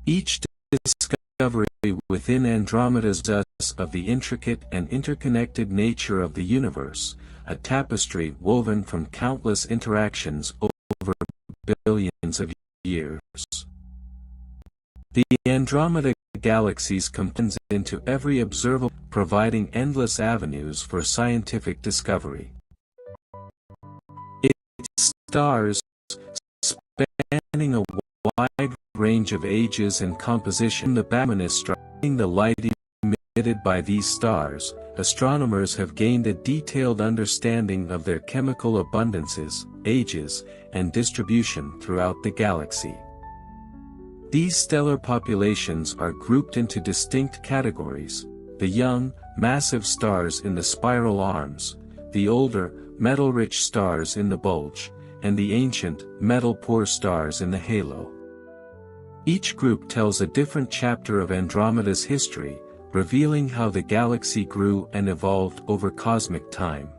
Each discovery within Andromeda's dust of the intricate and interconnected nature of the universe, a tapestry woven from countless interactions over billions of years. The Andromeda Galaxy's comprehends into every observable, providing endless avenues for scientific discovery. Its stars, range of ages and composition. The Batman is striking the light emitted by these stars. Astronomers have gained a detailed understanding of their chemical abundances, ages, and distribution throughout the galaxy. These stellar populations are grouped into distinct categories: the young, massive stars in the spiral arms, the older, metal-rich stars in the bulge, and the ancient, metal-poor stars in the halo. Each group tells a different chapter of Andromeda's history, revealing how the galaxy grew and evolved over cosmic time.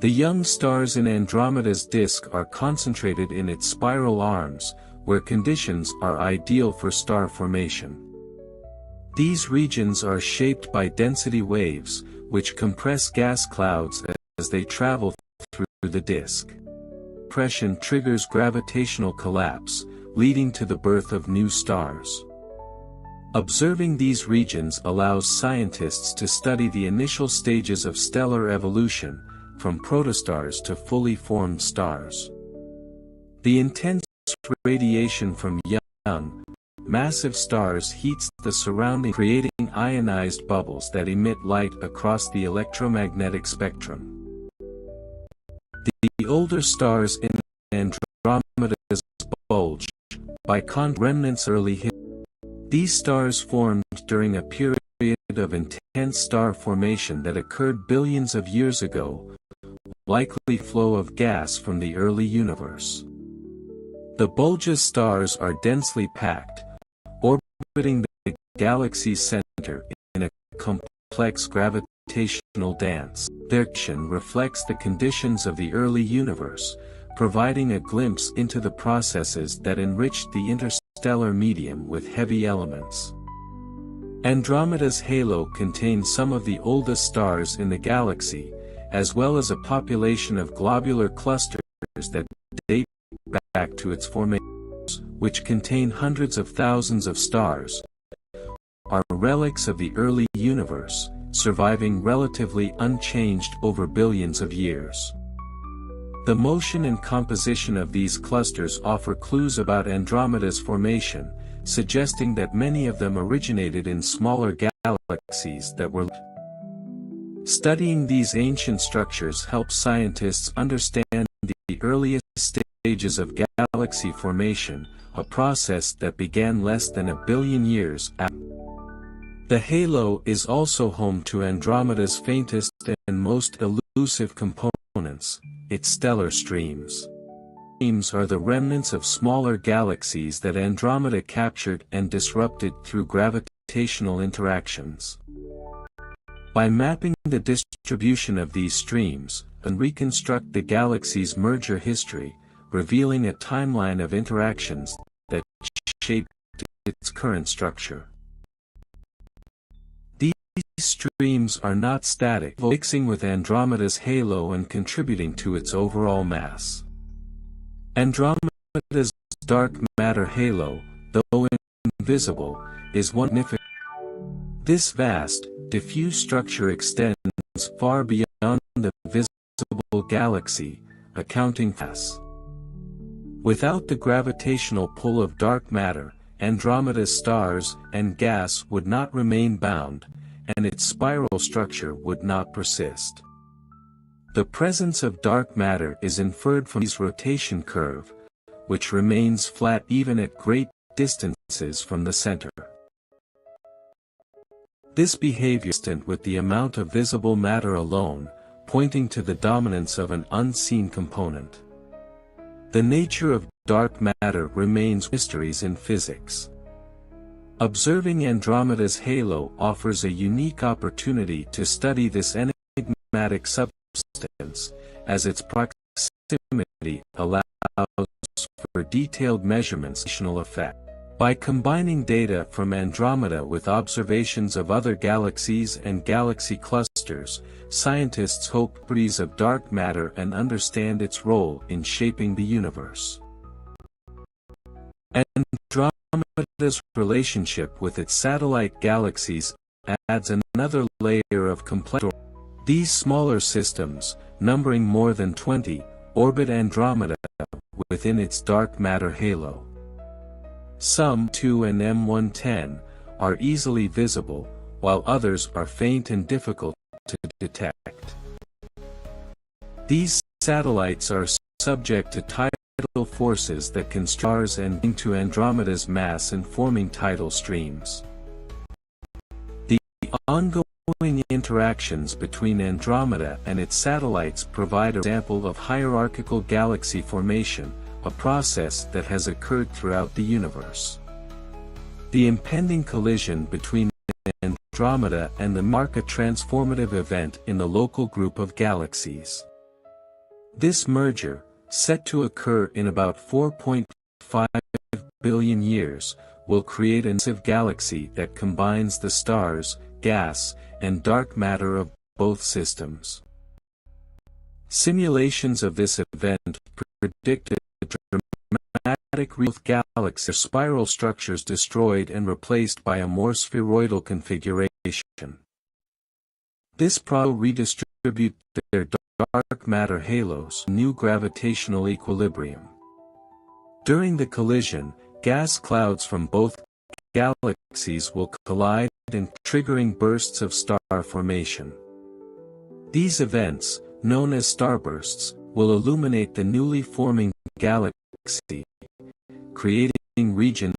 The young stars in Andromeda's disk are concentrated in its spiral arms, where conditions are ideal for star formation. These regions are shaped by density waves, which compress gas clouds as they travel through the disk. Compression triggers gravitational collapse, leading to the birth of new stars. Observing these regions allows scientists to study the initial stages of stellar evolution, from protostars to fully formed stars. The intense radiation from young, massive stars heats the surrounding, creating ionized bubbles that emit light across the electromagnetic spectrum. The older stars in Andromeda's bulge, by contrast, remnants early history. These stars formed during a period of intense star formation that occurred billions of years ago, likely flow of gas from the early universe. The bulge's stars are densely packed, orbiting the galaxy's center in a complex gravitational dance. Their action reflects the conditions of the early universe, providing a glimpse into the processes that enriched the interstellar medium with heavy elements. Andromeda's halo contains some of the oldest stars in the galaxy, as well as a population of globular clusters that date back to its formation, which contain hundreds of thousands of stars, are relics of the early universe, surviving relatively unchanged over billions of years. The motion and composition of these clusters offer clues about Andromeda's formation, suggesting that many of them originated in smaller galaxies that were. Studying these ancient structures helps scientists understand the earliest stages of galaxy formation, a process that began less than 1 billion years after. The halo is also home to Andromeda's faintest and most elusive components, its stellar streams. Streams are the remnants of smaller galaxies that Andromeda captured and disrupted through gravitational interactions. By mapping the distribution of these streams, and reconstruct the galaxy's merger history, revealing a timeline of interactions that shaped its current structure. These streams are not static, mixing with Andromeda's halo and contributing to its overall mass. Andromeda's dark matter halo, though invisible, is one significant. This vast, diffuse structure extends far beyond the visible galaxy, accounting for mass. Without the gravitational pull of dark matter, Andromeda's stars and gas would not remain bound, and its spiral structure would not persist. The presence of dark matter is inferred from its rotation curve, which remains flat even at great distances from the center. This behavior is consistent with the amount of visible matter alone, pointing to the dominance of an unseen component. The nature of dark matter remains mysteries in physics. Observing Andromeda's halo offers a unique opportunity to study this enigmatic substance, as its proximity allows for detailed measurements of effect. By combining data from Andromeda with observations of other galaxies and galaxy clusters, scientists hope to properties of dark matter and understand its role in shaping the universe. Andromeda's relationship with its satellite galaxies adds another layer of complexity. These smaller systems, numbering more than 20, orbit Andromeda within its dark matter halo. Some M2 and M110 are easily visible, while others are faint and difficult to detect. These satellites are subject to tidal forces that can stars and into Andromeda's mass and forming tidal streams. The ongoing interactions between Andromeda and its satellites provide an example of hierarchical galaxy formation, a process that has occurred throughout the universe. The impending collision between Andromeda and the mark a transformative event in the local group of galaxies. This merger, set to occur in about 4.5 billion years, will create a massive galaxy that combines the stars, gas, and dark matter of both systems. Simulations of this event predicted dramatic galaxy spiral structures destroyed and replaced by a more spheroidal configuration. This process redistribute their dark matter halos, new gravitational equilibrium. During the collision, gas clouds from both galaxies will collide and triggering bursts of star formation. These events, known as starbursts, will illuminate the newly forming galaxy, creating regions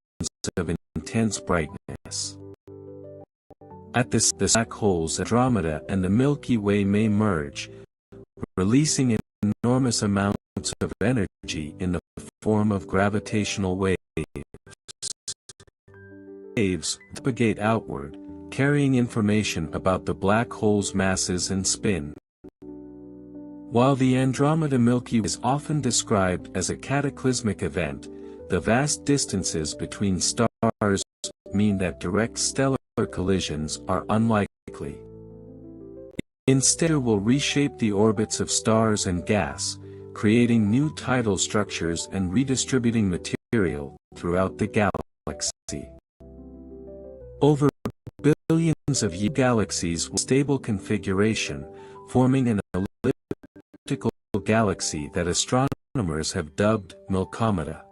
of intense brightness. At this, the black holes Andromeda and the Milky Way may merge, releasing enormous amounts of energy in the form of gravitational waves. Waves propagate outward, carrying information about the black hole's masses and spin. While the Andromeda Milky Way is often described as a cataclysmic event, the vast distances between stars mean that direct stellar collisions are unlikely. Instead, it will reshape the orbits of stars and gas, creating new tidal structures and redistributing material throughout the galaxy. Over billions of galaxies with stable configuration, forming an elliptical galaxy that astronomers have dubbed Milkomeda.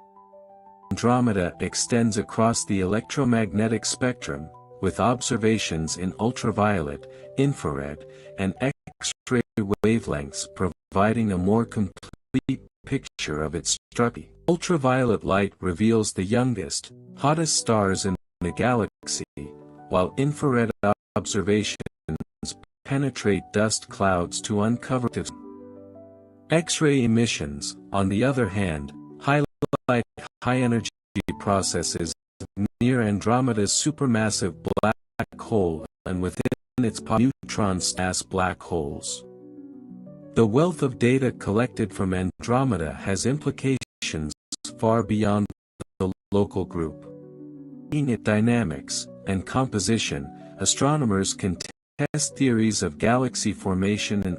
Andromeda extends across the electromagnetic spectrum, with observations in ultraviolet, infrared, and X-ray wavelengths providing a more complete picture of its structure. Ultraviolet light reveals the youngest, hottest stars in the galaxy, while infrared observations penetrate dust clouds to uncover the X-ray emissions, on the other hand, highlight high-energy processes near Andromeda's supermassive black hole and within its neutron-mass black holes. The wealth of data collected from Andromeda has implications far beyond the local group. In its dynamics and composition, astronomers can test theories of galaxy formation and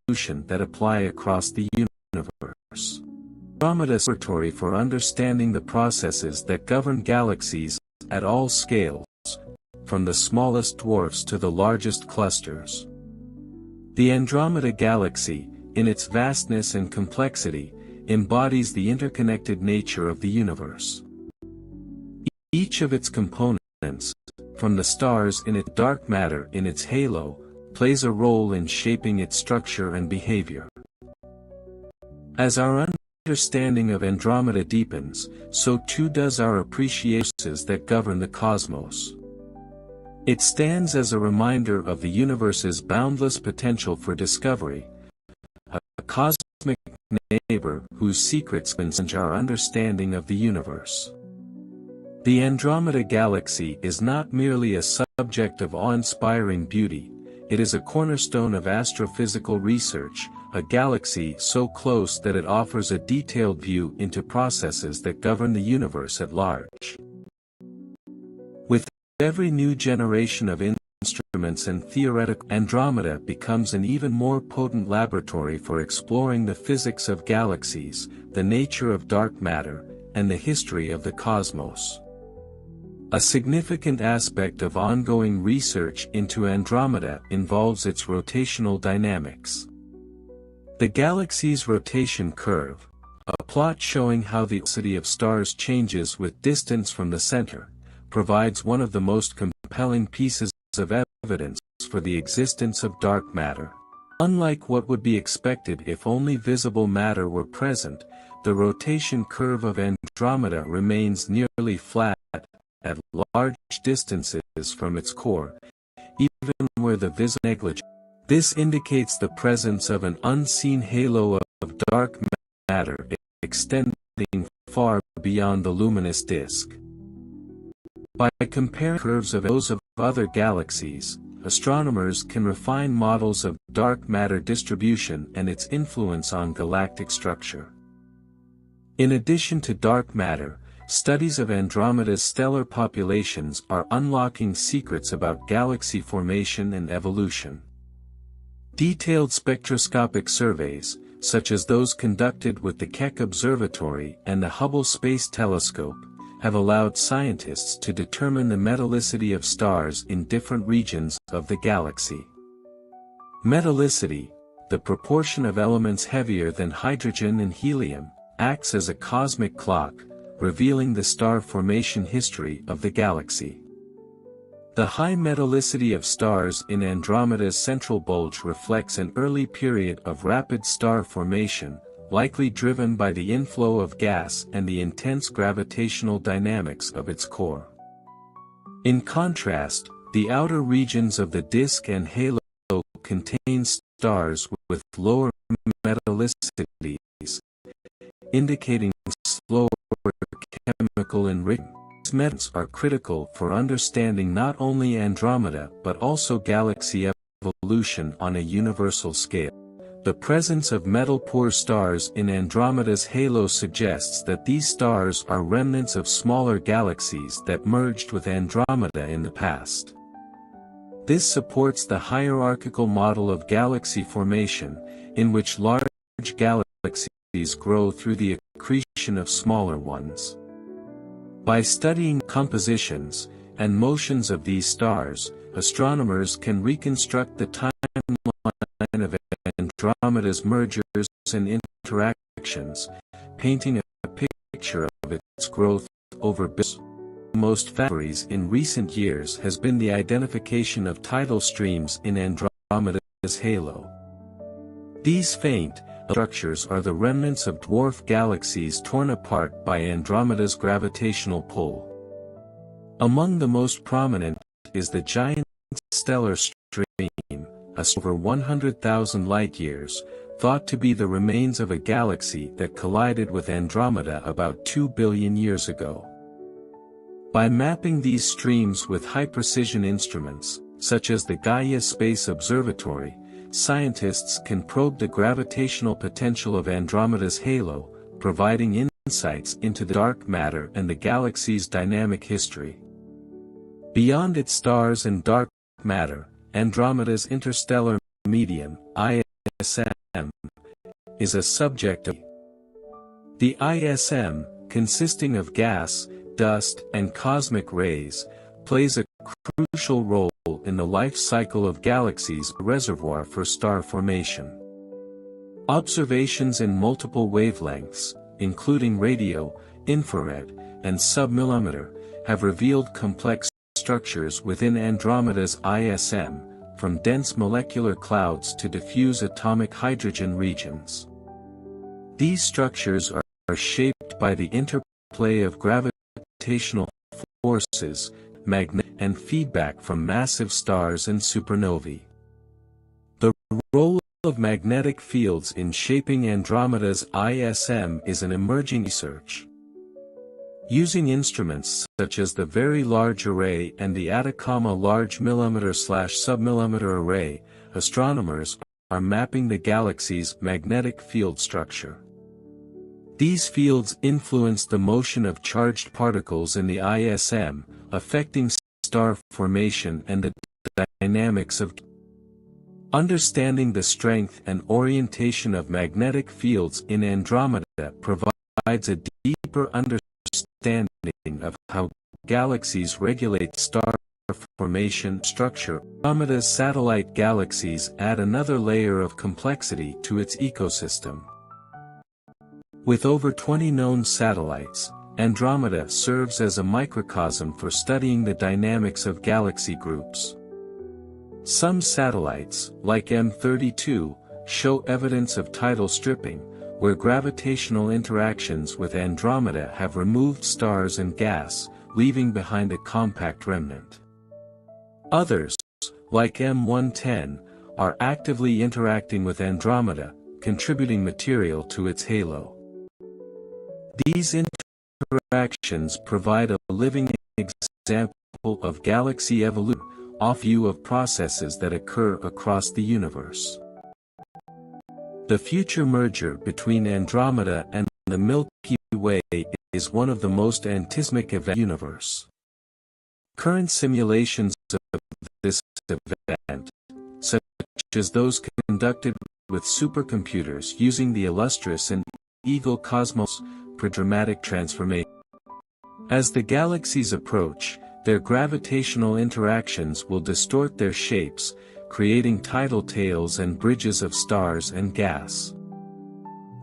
evolution that apply across the universe. Andromeda's laboratory for understanding the processes that govern galaxies at all scales, from the smallest dwarfs to the largest clusters. The Andromeda Galaxy, in its vastness and complexity, embodies the interconnected nature of the universe. Each of its components, from the stars in its dark matter in its halo, plays a role in shaping its structure and behavior. As our understanding of Andromeda deepens, so too does our appreciation that govern the cosmos. It stands as a reminder of the universe's boundless potential for discovery, a cosmic neighbor whose secrets challenge our understanding of the universe. The Andromeda Galaxy is not merely a subject of awe-inspiring beauty, it is a cornerstone of astrophysical research, a galaxy so close that it offers a detailed view into processes that govern the universe at large. With every new generation of instruments and theoretical, Andromeda becomes an even more potent laboratory for exploring the physics of galaxies, the nature of dark matter, and the history of the cosmos. A significant aspect of ongoing research into Andromeda involves its rotational dynamics. The galaxy's rotation curve, a plot showing how the velocity of stars changes with distance from the center, provides one of the most compelling pieces of evidence for the existence of dark matter. Unlike what would be expected if only visible matter were present, the rotation curve of Andromeda remains nearly flat at large distances from its core, even where the visible is negligible. This indicates the presence of an unseen halo of dark matter extending far beyond the luminous disk. By comparing curves of those of other galaxies, astronomers can refine models of dark matter distribution and its influence on galactic structure. In addition to dark matter, studies of Andromeda's stellar populations are unlocking secrets about galaxy formation and evolution. Detailed spectroscopic surveys, such as those conducted with the Keck Observatory and the Hubble Space Telescope, have allowed scientists to determine the metallicity of stars in different regions of the galaxy. Metallicity, the proportion of elements heavier than hydrogen and helium, acts as a cosmic clock, revealing the star formation history of the galaxy. The high metallicity of stars in Andromeda's central bulge reflects an early period of rapid star formation, likely driven by the inflow of gas and the intense gravitational dynamics of its core. In contrast, the outer regions of the disk and halo contain stars with lower metallicities, indicating slower chemical enrichment. These metals are critical for understanding not only Andromeda but also galaxy evolution on a universal scale. The presence of metal-poor stars in Andromeda's halo suggests that these stars are remnants of smaller galaxies that merged with Andromeda in the past. This supports the hierarchical model of galaxy formation, in which large galaxies grow through the accretion of smaller ones. By studying compositions and motions of these stars, astronomers can reconstruct the timeline of Andromeda's mergers and interactions, painting a picture of its growth over billions. Most fascinating in recent years has been the identification of tidal streams in Andromeda's halo. These faint structures are the remnants of dwarf galaxies torn apart by Andromeda's gravitational pull. Among the most prominent is the giant stellar stream, over 100,000 light-years, thought to be the remains of a galaxy that collided with Andromeda about 2 billion years ago. By mapping these streams with high-precision instruments, such as the Gaia Space Observatory, scientists can probe the gravitational potential of Andromeda's halo, providing insights into the dark matter and the galaxy's dynamic history. Beyond its stars and dark matter, Andromeda's interstellar medium, ISM, is a subject of the ISM, consisting of gas, dust, and cosmic rays, plays a crucial role in the life cycle of galaxies, a reservoir for star formation. Observations in multiple wavelengths, including radio, infrared, and submillimeter, have revealed complex structures within Andromeda's ISM, from dense molecular clouds to diffuse atomic hydrogen regions. These structures are shaped by the interplay of gravitational forces, magnetic, and feedback from massive stars and supernovae. The role of magnetic fields in shaping Andromeda's ISM is an emerging research. Using instruments such as the Very Large Array and the Atacama Large Millimeter/Submillimeter Array, astronomers are mapping the galaxy's magnetic field structure. These fields influence the motion of charged particles in the ISM, affecting star formation and the dynamics of. Understanding the strength and orientation of magnetic fields in Andromeda provides a deeper understanding of how galaxies regulate star formation structure. Andromeda's satellite galaxies add another layer of complexity to its ecosystem. With over 20 known satellites, Andromeda serves as a microcosm for studying the dynamics of galaxy groups. Some satellites, like M32, show evidence of tidal stripping, where gravitational interactions with Andromeda have removed stars and gas, leaving behind a compact remnant. Others, like M110, are actively interacting with Andromeda, contributing material to its halo. These interactions provide a living example of galaxy evolution, a view of processes that occur across the universe. The future merger between Andromeda and the Milky Way is one of the most anticipated events in the universe. Current simulations of this event, such as those conducted with supercomputers using the illustrious and Eagle Cosmos, for dramatic transformation. As the galaxies approach, their gravitational interactions will distort their shapes, creating tidal tails and bridges of stars and gas.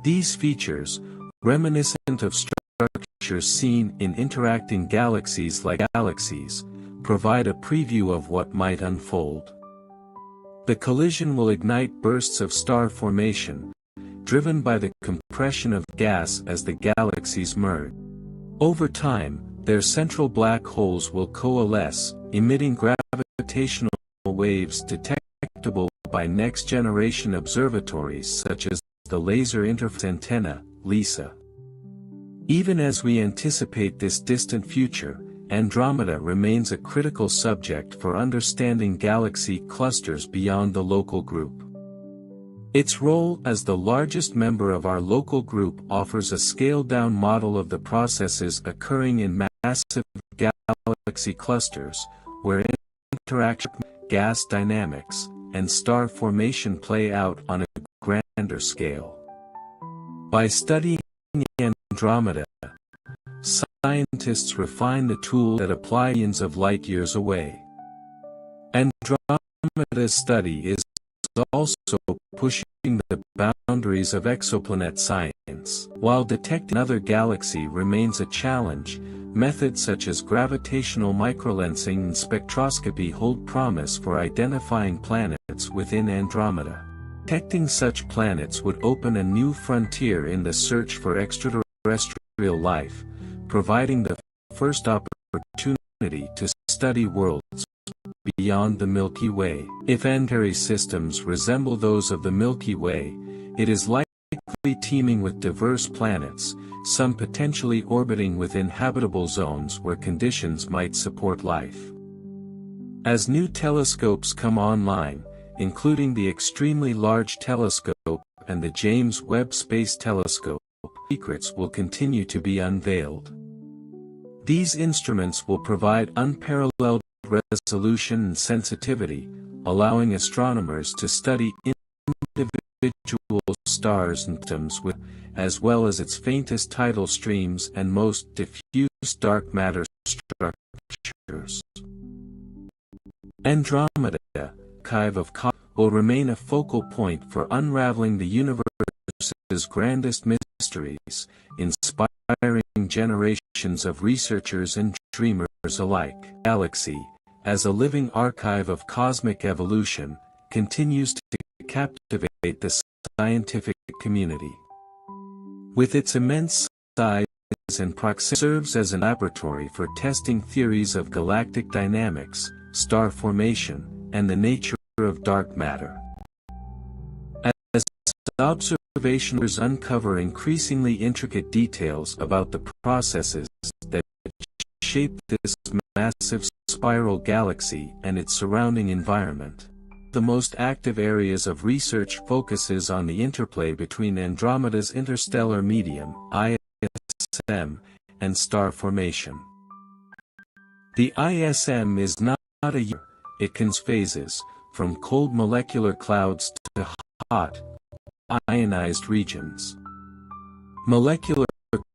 These features, reminiscent of structures seen in interacting galaxies like galaxies, provide a preview of what might unfold. The collision will ignite bursts of star formation, driven by the compression of gas as the galaxies merge. Over time, their central black holes will coalesce, emitting gravitational waves detectable by next-generation observatories such as the Laser Interference Antenna, LISA. Even as we anticipate this distant future, Andromeda remains a critical subject for understanding galaxy clusters beyond the local group. Its role as the largest member of our local group offers a scaled-down model of the processes occurring in massive galaxy clusters, where interaction, gas dynamics, and star formation play out on a grander scale. By studying Andromeda, scientists refine the tools that apply millions of light-years away. Andromeda's study is also pushing the boundaries of exoplanet science. While detecting another galaxy remains a challenge, methods such as gravitational microlensing and spectroscopy hold promise for identifying planets within Andromeda. Detecting such planets would open a new frontier in the search for extraterrestrial life, providing the first opportunity to study worlds beyond the Milky Way. If planetary systems resemble those of the Milky Way, it is likely teeming with diverse planets, some potentially orbiting within habitable zones where conditions might support life. As new telescopes come online, including the Extremely Large Telescope and the James Webb Space Telescope, secrets will continue to be unveiled. These instruments will provide unparalleled resolution and sensitivity, allowing astronomers to study individual stars and atoms as well as its faintest tidal streams and most diffuse dark matter structures. Andromeda, archive of cosmos, will remain a focal point for unraveling the universe's grandest mysteries, inspiring generations of researchers and dreamers alike. Galaxy, as a living archive of cosmic evolution, continues to captivate the scientific community. With its immense size and proximity, serves as a laboratory for testing theories of galactic dynamics, star formation, and the nature of dark matter. As observations uncover increasingly intricate details about the processes that shape this massive spiral galaxy and its surrounding environment. The most active areas of research focuses on the interplay between Andromeda's interstellar medium, ISM, and star formation. The ISM is not a year, it can phases, from cold molecular clouds to hot, ionized regions. Molecular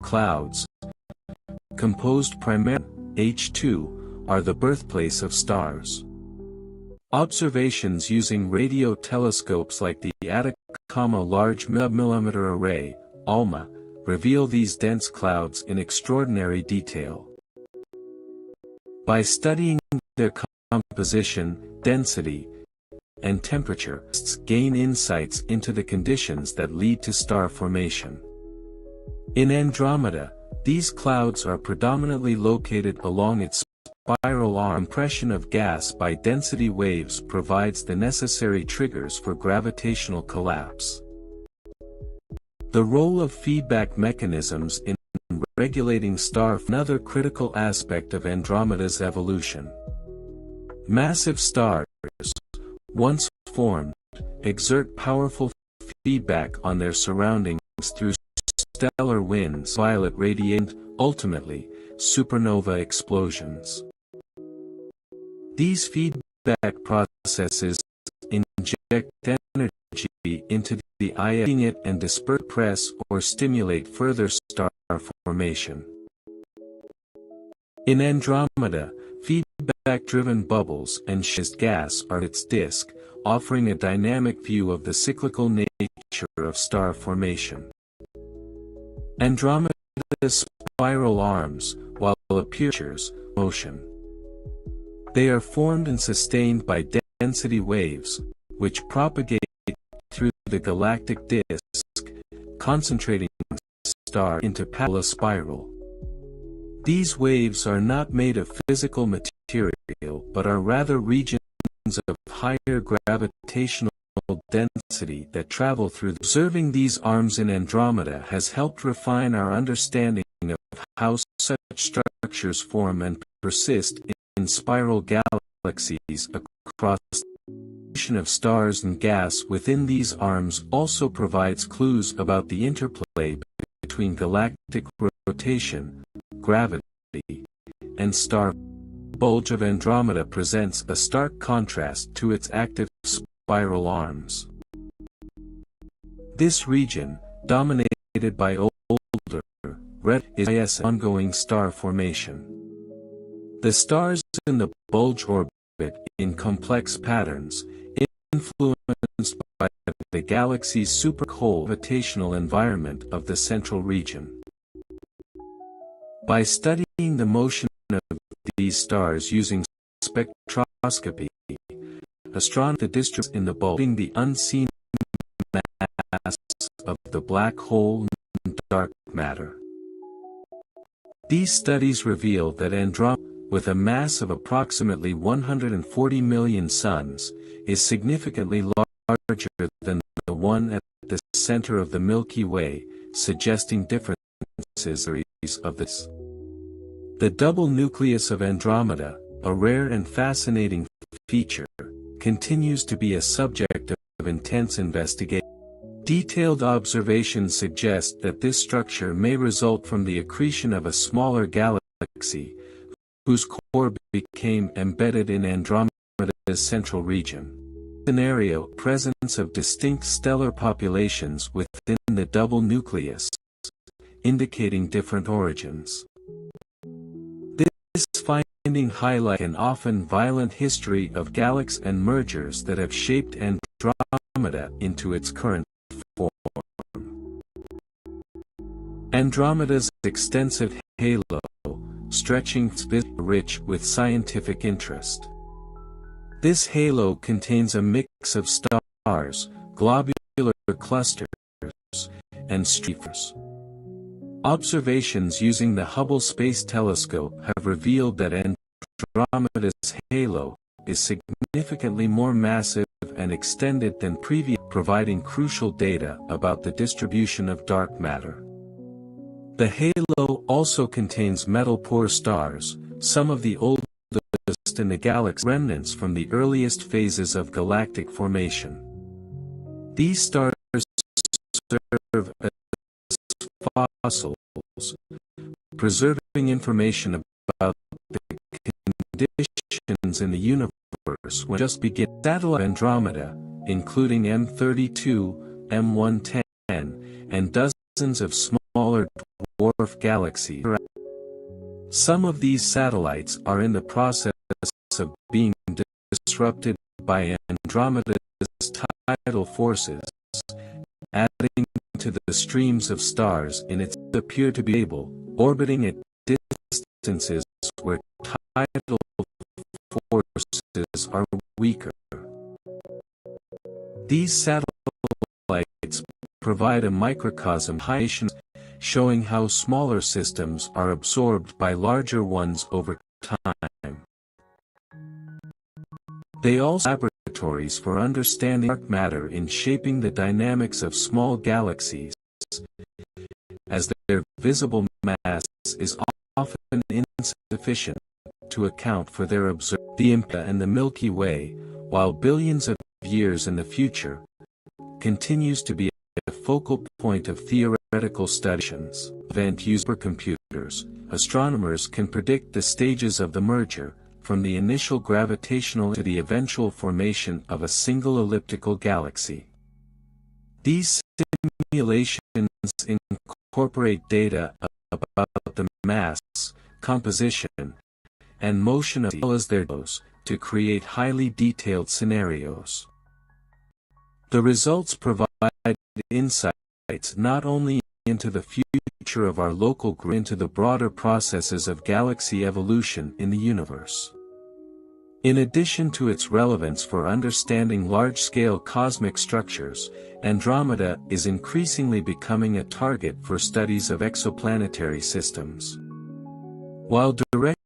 clouds, composed primarily H2, are the birthplace of stars. Observations using radio telescopes like the Atacama Large Millimeter Array, ALMA, reveal these dense clouds in extraordinary detail. By studying their composition, density, and temperature, gain insights into the conditions that lead to star formation. In Andromeda, these clouds are predominantly located along its spiral arm. Compression of gas by density waves provides the necessary triggers for gravitational collapse. The role of feedback mechanisms in regulating star. Another critical aspect of Andromeda's evolution. Massive stars, once formed, exert powerful feedback on their surroundings through stellar winds, violet radiation, ultimately, supernova explosions. These feedback processes inject energy into the eye and disperse, press, or stimulate further star formation. In Andromeda, feedback-driven bubbles and schist gas are its disk, offering a dynamic view of the cyclical nature of star formation. Andromeda's spiral arms, while appears motion. They are formed and sustained by density waves, which propagate through the galactic disk, concentrating star into a spiral. These waves are not made of physical material but are rather regions of higher gravitational density that travel through. Observing these arms in Andromeda has helped refine our understanding of how such structures form and persist in spiral galaxies across the distribution of stars and gas within these arms. Also provides clues about the interplay between galactic rotation, gravity, and star. The bulge of Andromeda presents a stark contrast to its active spiral arms. This region, dominated by older, red, is ongoing star formation. The stars in the bulge orbit in complex patterns, influenced by the galaxy's super-cold gravitational environment of the central region. By studying the motion of these stars using spectroscopy, astronomers the distribution in the bulge, the unseen mass of the black hole and dark matter. These studies reveal that Andromeda, with a mass of approximately 140 million suns, is significantly larger than the one at the center of the Milky Way, suggesting differences of this. The double nucleus of Andromeda, a rare and fascinating feature, continues to be a subject of intense investigation. Detailed observations suggest that this structure may result from the accretion of a smaller galaxy, whose core became embedded in Andromeda's central region. Scenario: presence of distinct stellar populations within the double nucleus, indicating different origins. This finding highlights an often violent history of galaxies and mergers that have shaped Andromeda into its current form. Andromeda's extensive halo, stretching rich with scientific interest. This halo contains a mix of stars, globular clusters, and streamers. Observations using the Hubble Space Telescope have revealed that Andromeda's halo is significantly more massive and extended than previous, providing crucial data about the distribution of dark matter. The halo also contains metal-poor stars, some of the oldest in the galaxy, remnants from the earliest phases of galactic formation. These stars serve as fossils, preserving information about the conditions in the universe when just began. Satellite Andromeda, including M32, M110, and dozens of smaller dwarf galaxies. Some of these satellites are in the process of being disrupted by Andromeda's tidal forces, adding to the streams of stars in its appear to be stable, orbiting at distances where tidal forces are weaker. These satellites provide a microcosm showing how smaller systems are absorbed by larger ones over time. They also are laboratories for understanding dark matter in shaping the dynamics of small galaxies, as their visible mass is often insufficient to account for their observed. The Andromeda and the Milky Way, while billions of years in the future, continues to be a focal point of theoretical studies. Event used supercomputers, astronomers can predict the stages of the merger, from the initial gravitational to the eventual formation of a single elliptical galaxy. These simulations incorporate data about the mass, composition, and motion as well as their dose, to create highly detailed scenarios. The results provide insights not only into the future of our local group, into the broader processes of galaxy evolution in the universe. In addition to its relevance for understanding large-scale cosmic structures, Andromeda is increasingly becoming a target for studies of exoplanetary systems. While direct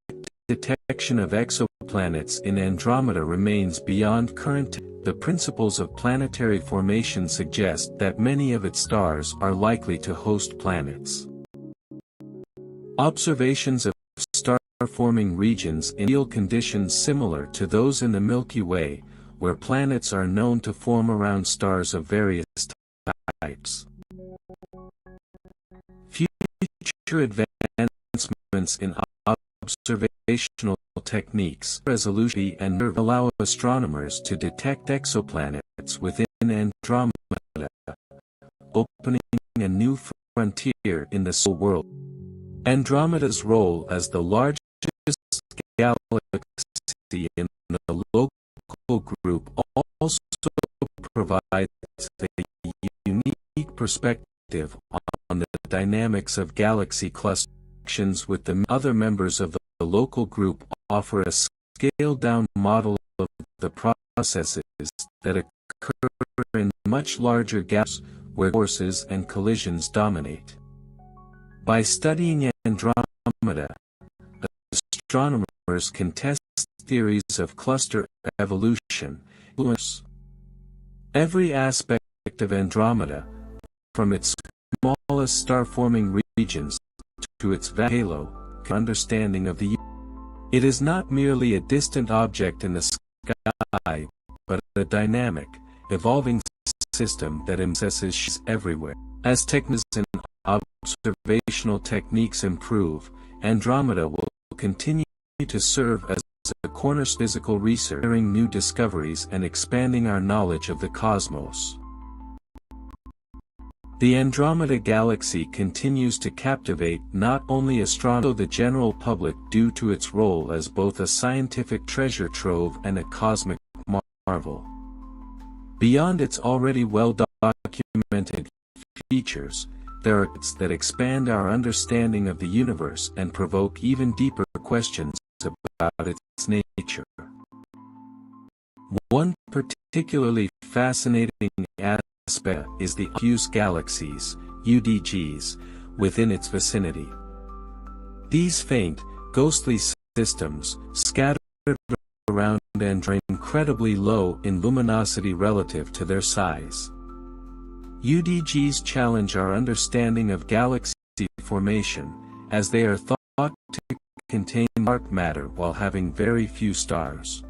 detection of exoplanets in Andromeda remains beyond current, the principles of planetary formation suggest that many of its stars are likely to host planets. Observations of star-forming regions in ideal conditions similar to those in the Milky Way, where planets are known to form around stars of various types. Future advancements in observational techniques, resolution and nerve allow astronomers to detect exoplanets within Andromeda, opening a new frontier in the solar world. Andromeda's role as the largest galaxy in the local group also provides a unique perspective on the dynamics of galaxy clusters. With the other members of the local group offer a scaled-down model of the processes that occur in much larger galaxies where forces and collisions dominate. By studying Andromeda, astronomers can test theories of cluster evolution. Every aspect of Andromeda, from its smallest star-forming regions to its vast halo, understanding of the universe. It is not merely a distant object in the sky, but a dynamic, evolving system that embraces everywhere. As techniques and observational techniques improve, Andromeda will continue to serve as a cornerstone of physical research, sharing new discoveries and expanding our knowledge of the cosmos. The Andromeda Galaxy continues to captivate not only astronomers but also the general public due to its role as both a scientific treasure trove and a cosmic marvel. Beyond its already well-documented features, there are aspects that expand our understanding of the universe and provoke even deeper questions about its nature. One particularly fascinating aspect is the diffuse galaxies, UDGs, within its vicinity. These faint, ghostly systems, scattered around and are incredibly low in luminosity relative to their size. UDGs challenge our understanding of galaxy formation, as they are thought to contain dark matter while having very few stars.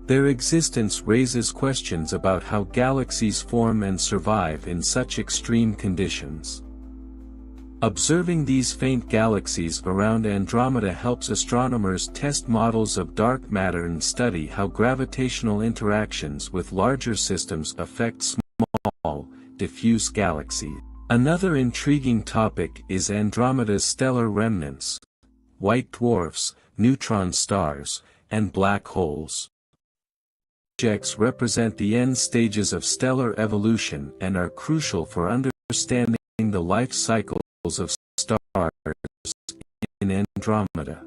Their existence raises questions about how galaxies form and survive in such extreme conditions. Observing these faint galaxies around Andromeda helps astronomers test models of dark matter and study how gravitational interactions with larger systems affect small, diffuse galaxies. Another intriguing topic is Andromeda's stellar remnants, white dwarfs, neutron stars, and black holes. Objects represent the end stages of stellar evolution and are crucial for understanding the life cycle of stars in Andromeda.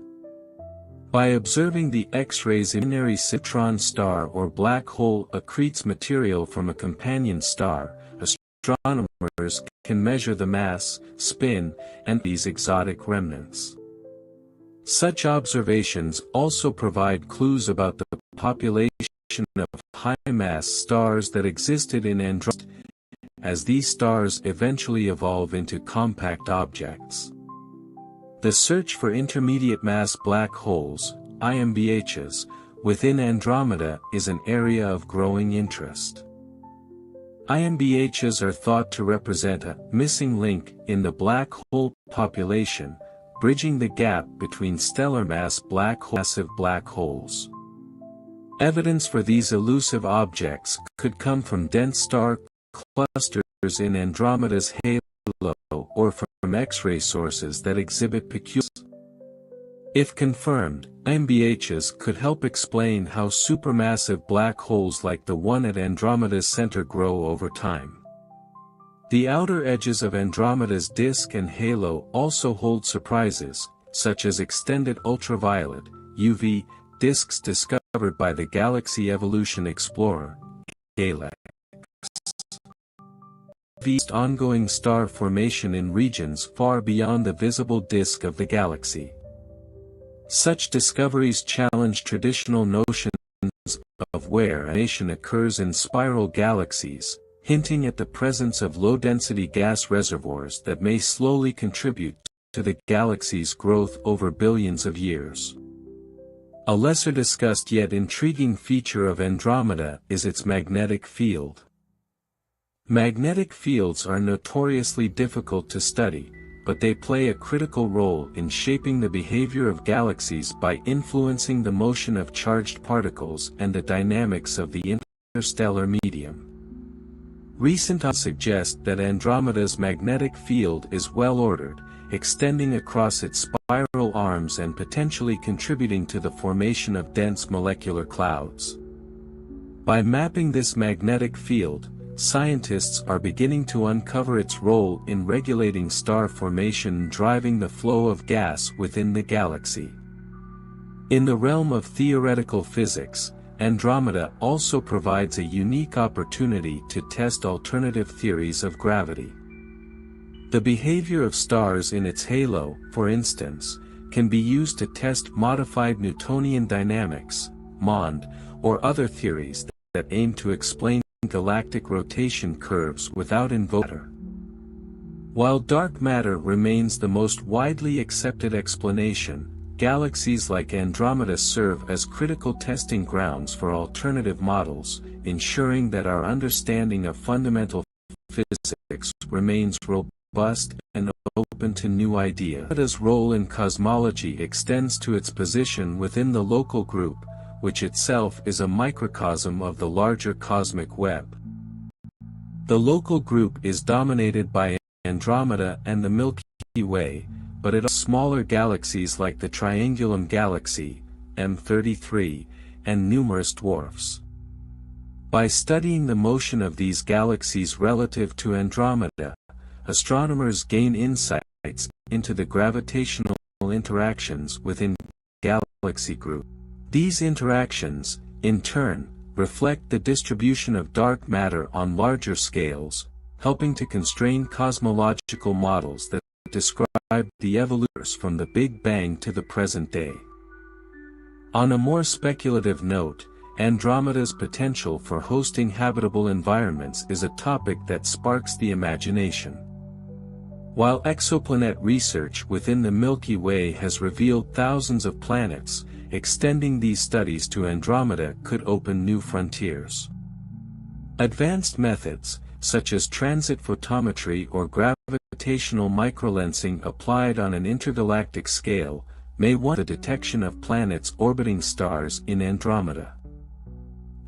By observing the X-rays, a binary neutron star or black hole accretes material from a companion star, astronomers can measure the mass, spin, and these exotic remnants. Such observations also provide clues about the population of high-mass stars that existed in Andromeda, as these stars eventually evolve into compact objects. The search for intermediate mass black holes, IMBHs, within Andromeda is an area of growing interest. IMBHs are thought to represent a missing link in the black hole population, bridging the gap between stellar mass massive black holes. Evidence for these elusive objects could come from dense star clusters in Andromeda's halo or from X-ray sources that exhibit peculiar. If confirmed, IMBHs could help explain how supermassive black holes like the one at Andromeda's center grow over time. The outer edges of Andromeda's disk and halo also hold surprises, such as extended ultraviolet (UV) disks discovered by the Galaxy Evolution Explorer (Galactic). Ongoing star formation in regions far beyond the visible disk of the galaxy. Such discoveries challenge traditional notions of where formation occurs in spiral galaxies, hinting at the presence of low-density gas reservoirs that may slowly contribute to the galaxy's growth over billions of years. A lesser discussed yet intriguing feature of Andromeda is its magnetic field. Magnetic fields are notoriously difficult to study, but they play a critical role in shaping the behavior of galaxies by influencing the motion of charged particles and the dynamics of the interstellar medium. Recent studies suggest that Andromeda's magnetic field is well-ordered, extending across its spiral arms and potentially contributing to the formation of dense molecular clouds. By mapping this magnetic field, scientists are beginning to uncover its role in regulating star formation and driving the flow of gas within the galaxy. In the realm of theoretical physics, Andromeda also provides a unique opportunity to test alternative theories of gravity. The behavior of stars in its halo, for instance, can be used to test modified Newtonian dynamics, MOND, or other theories that aim to explain galactic rotation curves without invoking matter. While dark matter remains the most widely accepted explanation, galaxies like Andromeda serve as critical testing grounds for alternative models, ensuring that our understanding of fundamental physics remains robust and open to new ideas. Andromeda's role in cosmology extends to its position within the local group, which itself is a microcosm of the larger cosmic web. The local group is dominated by Andromeda and the Milky Way, but it also has smaller galaxies like the Triangulum Galaxy, M33, and numerous dwarfs. By studying the motion of these galaxies relative to Andromeda, astronomers gain insights into the gravitational interactions within galaxy groups. These interactions, in turn, reflect the distribution of dark matter on larger scales, helping to constrain cosmological models that describe the evolution from the Big Bang to the present day. On a more speculative note, Andromeda's potential for hosting habitable environments is a topic that sparks the imagination. While exoplanet research within the Milky Way has revealed thousands of planets, extending these studies to Andromeda could open new frontiers. Advanced methods, such as transit photometry or gravitational microlensing applied on an intergalactic scale, may warrant the detection of planets orbiting stars in Andromeda.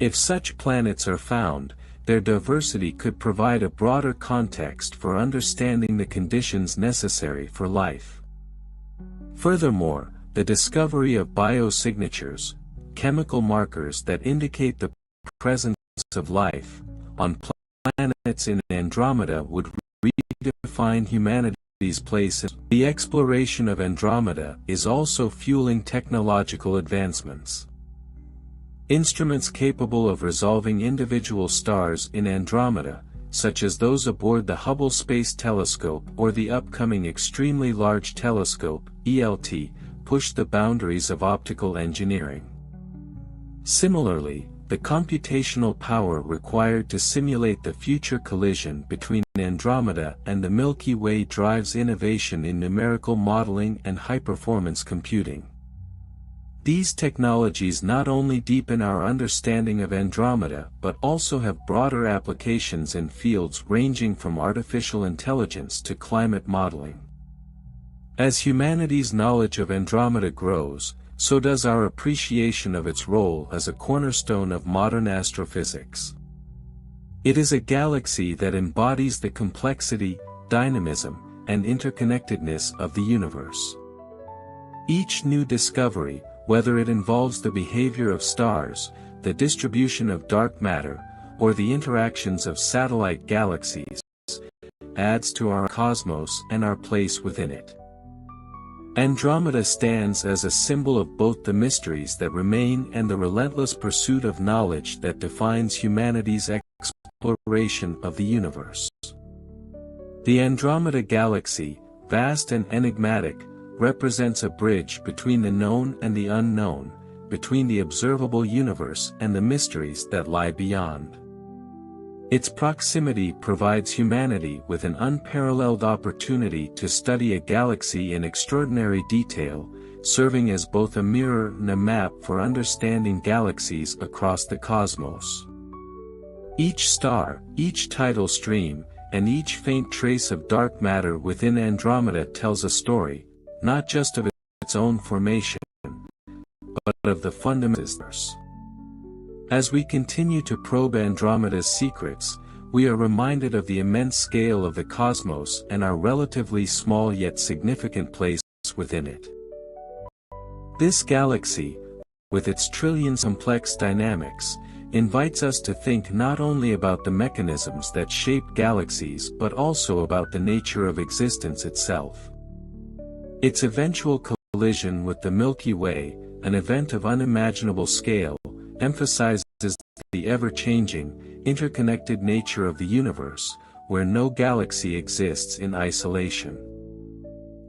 If such planets are found, their diversity could provide a broader context for understanding the conditions necessary for life. Furthermore, the discovery of biosignatures, chemical markers that indicate the presence of life, on planets in Andromeda would redefine humanity's place in the exploration of Andromeda is also fueling technological advancements. Instruments capable of resolving individual stars in Andromeda, such as those aboard the Hubble Space Telescope or the upcoming Extremely Large Telescope, ELT, push the boundaries of optical engineering. Similarly, the computational power required to simulate the future collision between Andromeda and the Milky Way drives innovation in numerical modeling and high-performance computing. These technologies not only deepen our understanding of Andromeda but also have broader applications in fields ranging from artificial intelligence to climate modeling. As humanity's knowledge of Andromeda grows, so does our appreciation of its role as a cornerstone of modern astrophysics. It is a galaxy that embodies the complexity, dynamism, and interconnectedness of the universe. Each new discovery, whether it involves the behavior of stars, the distribution of dark matter, or the interactions of satellite galaxies, adds to our cosmos and our place within it. Andromeda stands as a symbol of both the mysteries that remain and the relentless pursuit of knowledge that defines humanity's exploration of the universe. The Andromeda Galaxy, vast and enigmatic, represents a bridge between the known and the unknown, between the observable universe and the mysteries that lie beyond. Its proximity provides humanity with an unparalleled opportunity to study a galaxy in extraordinary detail, serving as both a mirror and a map for understanding galaxies across the cosmos. Each star, each tidal stream, and each faint trace of dark matter within Andromeda tells a story, not just of its own formation, but of the fundamentals. As we continue to probe Andromeda's secrets, we are reminded of the immense scale of the cosmos and our relatively small yet significant place within it. This galaxy, with its trillions of complex dynamics, invites us to think not only about the mechanisms that shape galaxies but also about the nature of existence itself. Its eventual collision with the Milky Way, an event of unimaginable scale, emphasizes the ever-changing, interconnected nature of the universe, where no galaxy exists in isolation.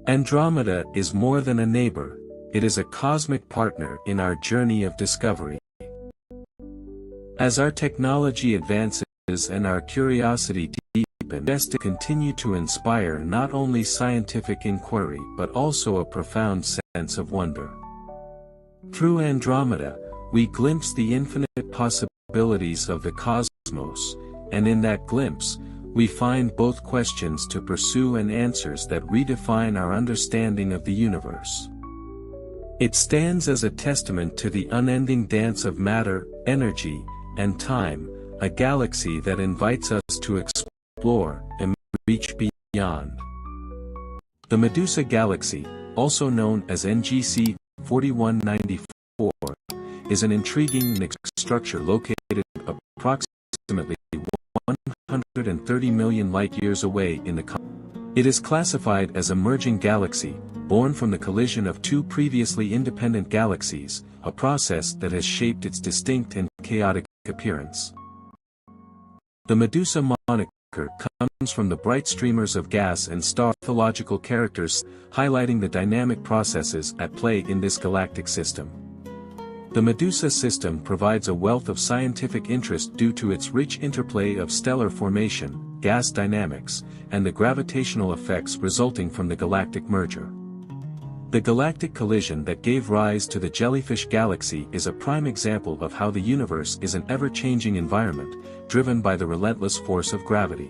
Andromeda is more than a neighbor, it is a cosmic partner in our journey of discovery. As our technology advances and our curiosity deepens, to continue to inspire not only scientific inquiry but also a profound sense of wonder. Through Andromeda, we glimpse the infinite possibilities of the cosmos, and in that glimpse, we find both questions to pursue and answers that redefine our understanding of the universe. It stands as a testament to the unending dance of matter, energy, and time, a galaxy that invites us to explore and reach beyond. The Medusa Galaxy, also known as NGC 4194, is an intriguing structure located approximately 130 million light-years away in the cosmos. It is classified as a merging galaxy, born from the collision of two previously independent galaxies, a process that has shaped its distinct and chaotic appearance. The Medusa moniker comes from the bright streamers of gas and star mythological characters, highlighting the dynamic processes at play in this galactic system. The Medusa system provides a wealth of scientific interest due to its rich interplay of stellar formation, gas dynamics, and the gravitational effects resulting from the galactic merger. The galactic collision that gave rise to the Jellyfish Galaxy is a prime example of how the universe is an ever-changing environment, driven by the relentless force of gravity.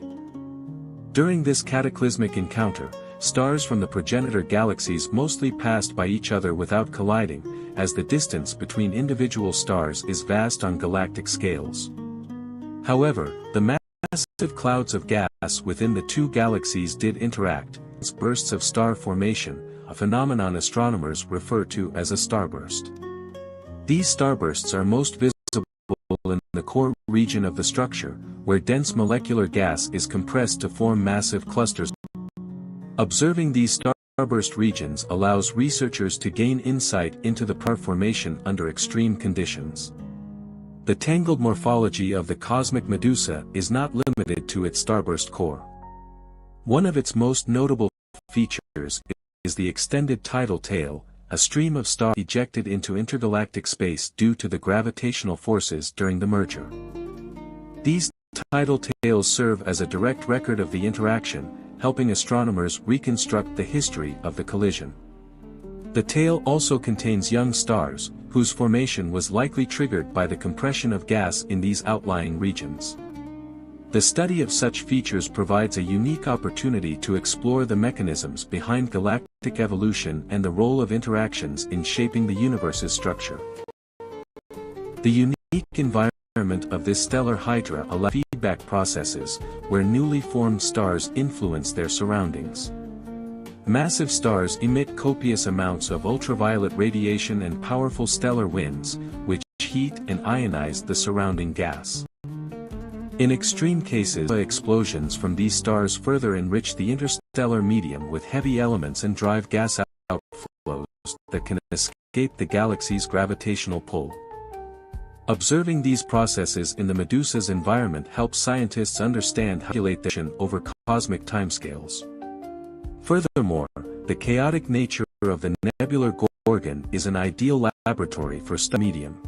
During this cataclysmic encounter, stars from the progenitor galaxies mostly passed by each other without colliding, as the distance between individual stars is vast on galactic scales. However, the massive clouds of gas within the two galaxies did interact, as bursts of star formation, a phenomenon astronomers refer to as a starburst. These starbursts are most visible in the core region of the structure, where dense molecular gas is compressed to form massive clusters. Observing these starburst regions allows researchers to gain insight into the star formation under extreme conditions. The tangled morphology of the cosmic medusa is not limited to its starburst core. One of its most notable features is the extended tidal tail, a stream of stars ejected into intergalactic space due to the gravitational forces during the merger. These tidal tails serve as a direct record of the interaction, helping astronomers reconstruct the history of the collision. The tail also contains young stars, whose formation was likely triggered by the compression of gas in these outlying regions. The study of such features provides a unique opportunity to explore the mechanisms behind galactic evolution and the role of interactions in shaping the universe's structure. The unique environment of this stellar hydra allows feedback processes, where newly formed stars influence their surroundings. Massive stars emit copious amounts of ultraviolet radiation and powerful stellar winds, which heat and ionize the surrounding gas. In extreme cases, explosions from these stars further enrich the interstellar medium with heavy elements and drive gas outflows that can escape the galaxy's gravitational pull. Observing these processes in the medusa's environment helps scientists understand how to calculate their over cosmic timescales. Furthermore, the chaotic nature of the nebular Gorgon is an ideal laboratory for star medium.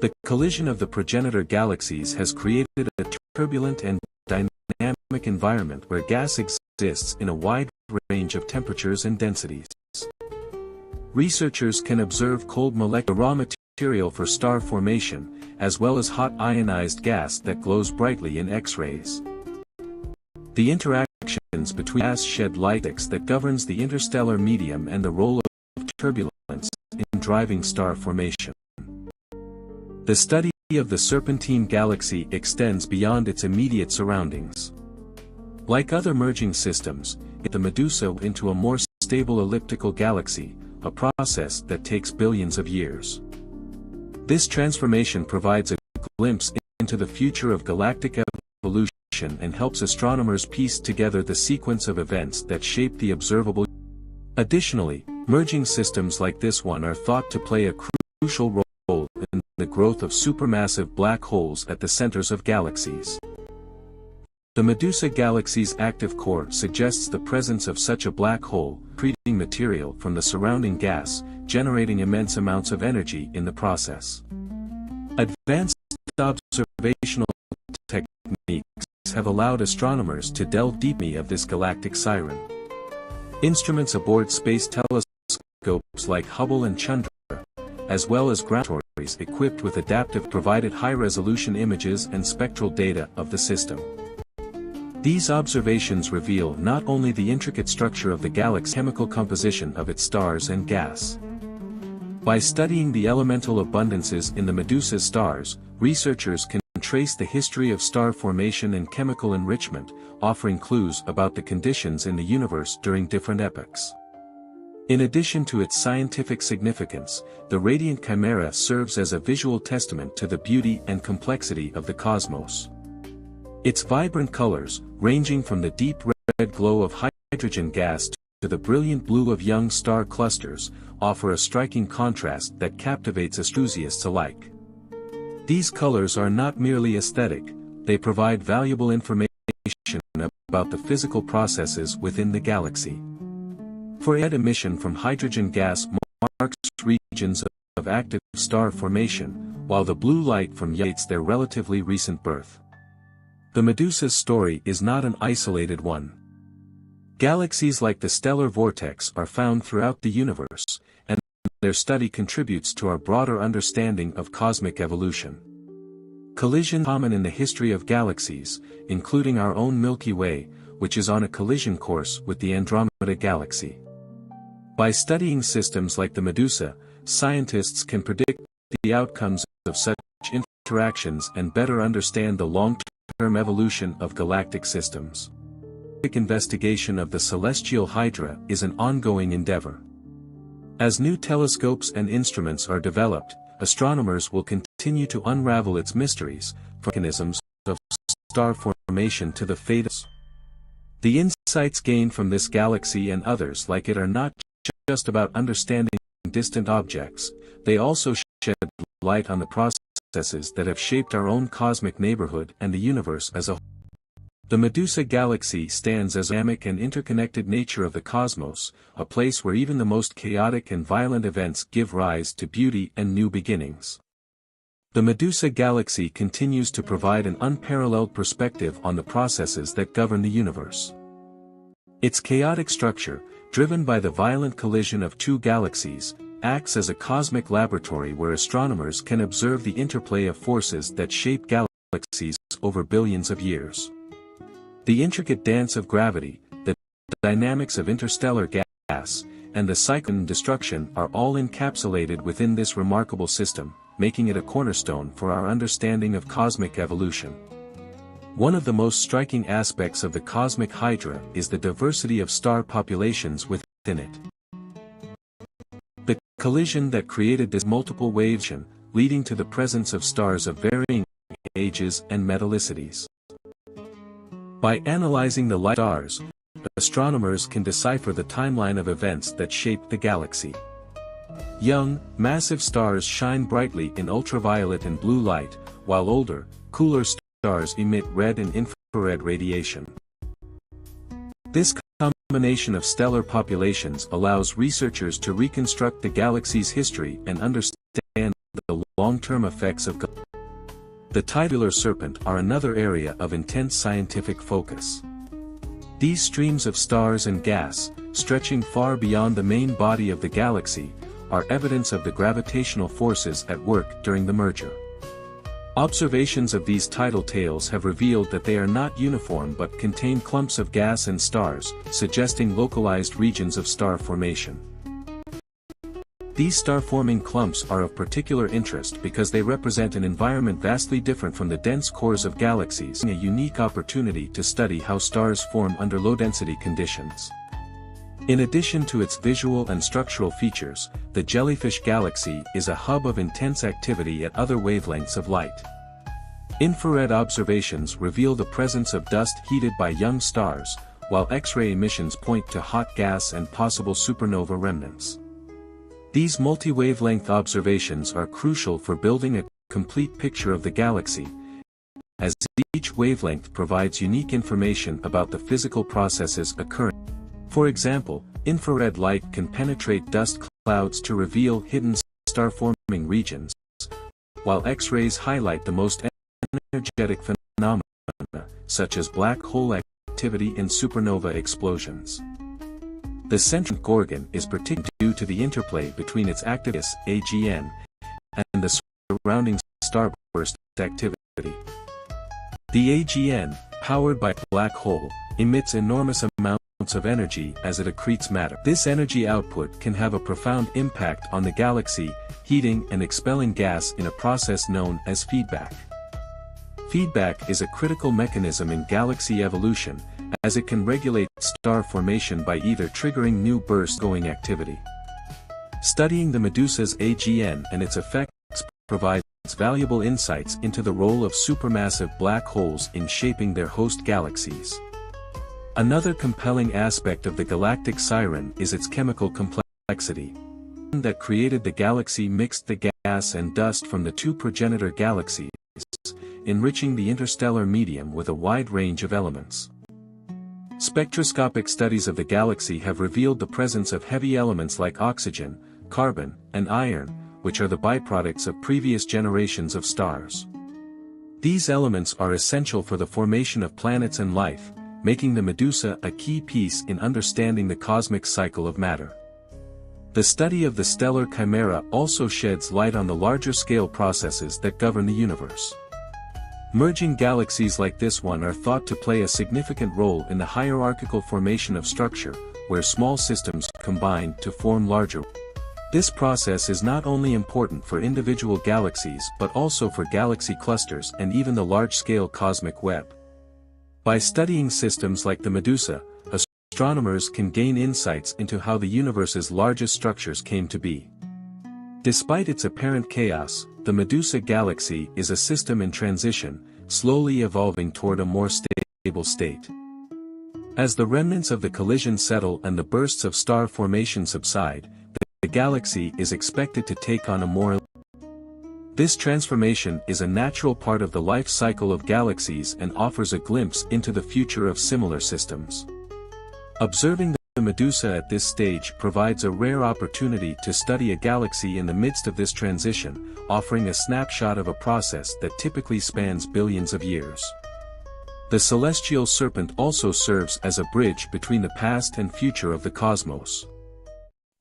The collision of the progenitor galaxies has created a turbulent and dynamic environment where gas exists in a wide range of temperatures and densities. Researchers can observe cold molecular raw material for star formation, as well as hot ionized gas that glows brightly in X-rays. The interactions between gas shed light that governs the interstellar medium and the role of turbulence in driving star formation. The study of the Serpentine galaxy extends beyond its immediate surroundings. Like other merging systems, the Medusa into a more stable elliptical galaxy, a process that takes billions of years. This transformation provides a glimpse into the future of galactic evolution and helps astronomers piece together the sequence of events that shape the observable. Additionally, merging systems like this one are thought to play a crucial role in the growth of supermassive black holes at the centers of galaxies. The Medusa galaxy's active core suggests the presence of such a black hole, creating material from the surrounding gas, generating immense amounts of energy in the process. Advanced observational techniques have allowed astronomers to delve deeply of this galactic siren. Instruments aboard space telescopes like Hubble and Chandra, as well as ground observatories equipped with adaptive provided high-resolution images and spectral data of the system. These observations reveal not only the intricate structure of the galaxy's chemical composition of its stars and gas. By studying the elemental abundances in the Medusa's stars, researchers can trace the history of star formation and chemical enrichment, offering clues about the conditions in the universe during different epochs. In addition to its scientific significance, the radiant chimera serves as a visual testament to the beauty and complexity of the cosmos. Its vibrant colors, ranging from the deep red glow of hydrogen gas to the brilliant blue of young star clusters, offer a striking contrast that captivates enthusiasts alike. These colors are not merely aesthetic, they provide valuable information about the physical processes within the galaxy. Infrared emission from hydrogen gas marks regions of active star formation, while the blue light from indicates their relatively recent birth. The Medusa's story is not an isolated one. Galaxies like the stellar vortex are found throughout the universe, and their study contributes to our broader understanding of cosmic evolution. Collisions are common in the history of galaxies, including our own Milky Way, which is on a collision course with the Andromeda galaxy. By studying systems like the Medusa, scientists can predict the outcomes of such interactions and better understand the long-term evolution of galactic systems. The investigation of the celestial hydra is an ongoing endeavor. As new telescopes and instruments are developed, astronomers will continue to unravel its mysteries, from mechanisms of star formation to the fate of the insights Insights gained from this galaxy and others like it are not just about understanding distant objects, they also shed light on the processes that have shaped our own cosmic neighborhood and the universe as a whole. The Medusa galaxy stands as a dynamic and interconnected nature of the cosmos, a place where even the most chaotic and violent events give rise to beauty and new beginnings. The Medusa galaxy continues to provide an unparalleled perspective on the processes that govern the universe. Its chaotic structure, driven by the violent collision of two galaxies, acts as a cosmic laboratory where astronomers can observe the interplay of forces that shape galaxies over billions of years. The intricate dance of gravity, the dynamics of interstellar gas, and the cycle of destruction are all encapsulated within this remarkable system, making it a cornerstone for our understanding of cosmic evolution. One of the most striking aspects of the cosmic hydra is the diversity of star populations within it. The collision that created this multiple waves, leading to the presence of stars of varying ages and metallicities. By analyzing the light stars, astronomers can decipher the timeline of events that shape the galaxy. Young, massive stars shine brightly in ultraviolet and blue light, while older, cooler stars emit red and infrared radiation. This combination of stellar populations allows researchers to reconstruct the galaxy's history and understand the long-term effects of galaxies. The tubular serpent are another area of intense scientific focus. These streams of stars and gas, stretching far beyond the main body of the galaxy, are evidence of the gravitational forces at work during the merger. Observations of these tidal tails have revealed that they are not uniform but contain clumps of gas and stars, suggesting localized regions of star formation. These star-forming clumps are of particular interest because they represent an environment vastly different from the dense cores of galaxies, a unique opportunity to study how stars form under low-density conditions. In addition to its visual and structural features, the Jellyfish Galaxy is a hub of intense activity at other wavelengths of light. Infrared observations reveal the presence of dust heated by young stars, while X-ray emissions point to hot gas and possible supernova remnants. These multi-wavelength observations are crucial for building a complete picture of the galaxy, as each wavelength provides unique information about the physical processes occurring. For example, infrared light can penetrate dust clouds to reveal hidden star-forming regions, while X-rays highlight the most energetic phenomena, such as black hole activity and supernova explosions. The central Gorgon is particularly due to the interplay between its active AGN and the surrounding starburst activity. The AGN, powered by a black hole, emits enormous amounts of energy as it accretes matter. This energy output can have a profound impact on the galaxy, heating and expelling gas in a process known as feedback. Feedback is a critical mechanism in galaxy evolution, as it can regulate star formation by either triggering new burst-going activity. Studying the Medusa's AGN and its effects provides valuable insights into the role of supermassive black holes in shaping their host galaxies. Another compelling aspect of the galactic siren is its chemical complexity. That created the galaxy mixed the gas and dust from the two progenitor galaxies, enriching the interstellar medium with a wide range of elements. Spectroscopic studies of the galaxy have revealed the presence of heavy elements like oxygen, carbon, and iron, which are the byproducts of previous generations of stars. These elements are essential for the formation of planets and life, making the Medusa a key piece in understanding the cosmic cycle of matter. The study of the stellar chimera also sheds light on the larger-scale processes that govern the universe. Merging galaxies like this one are thought to play a significant role in the hierarchical formation of structure, where small systems combine to form larger ones. This process is not only important for individual galaxies but also for galaxy clusters and even the large-scale cosmic web. By studying systems like the Medusa, astronomers can gain insights into how the universe's largest structures came to be. Despite its apparent chaos, the Medusa galaxy is a system in transition, slowly evolving toward a more stable state. As the remnants of the collision settle and the bursts of star formation subside, the galaxy is expected to take on a more. This transformation is a natural part of the life cycle of galaxies and offers a glimpse into the future of similar systems. Observing the Medusa at this stage provides a rare opportunity to study a galaxy in the midst of this transition, offering a snapshot of a process that typically spans billions of years. The celestial serpent also serves as a bridge between the past and future of the cosmos.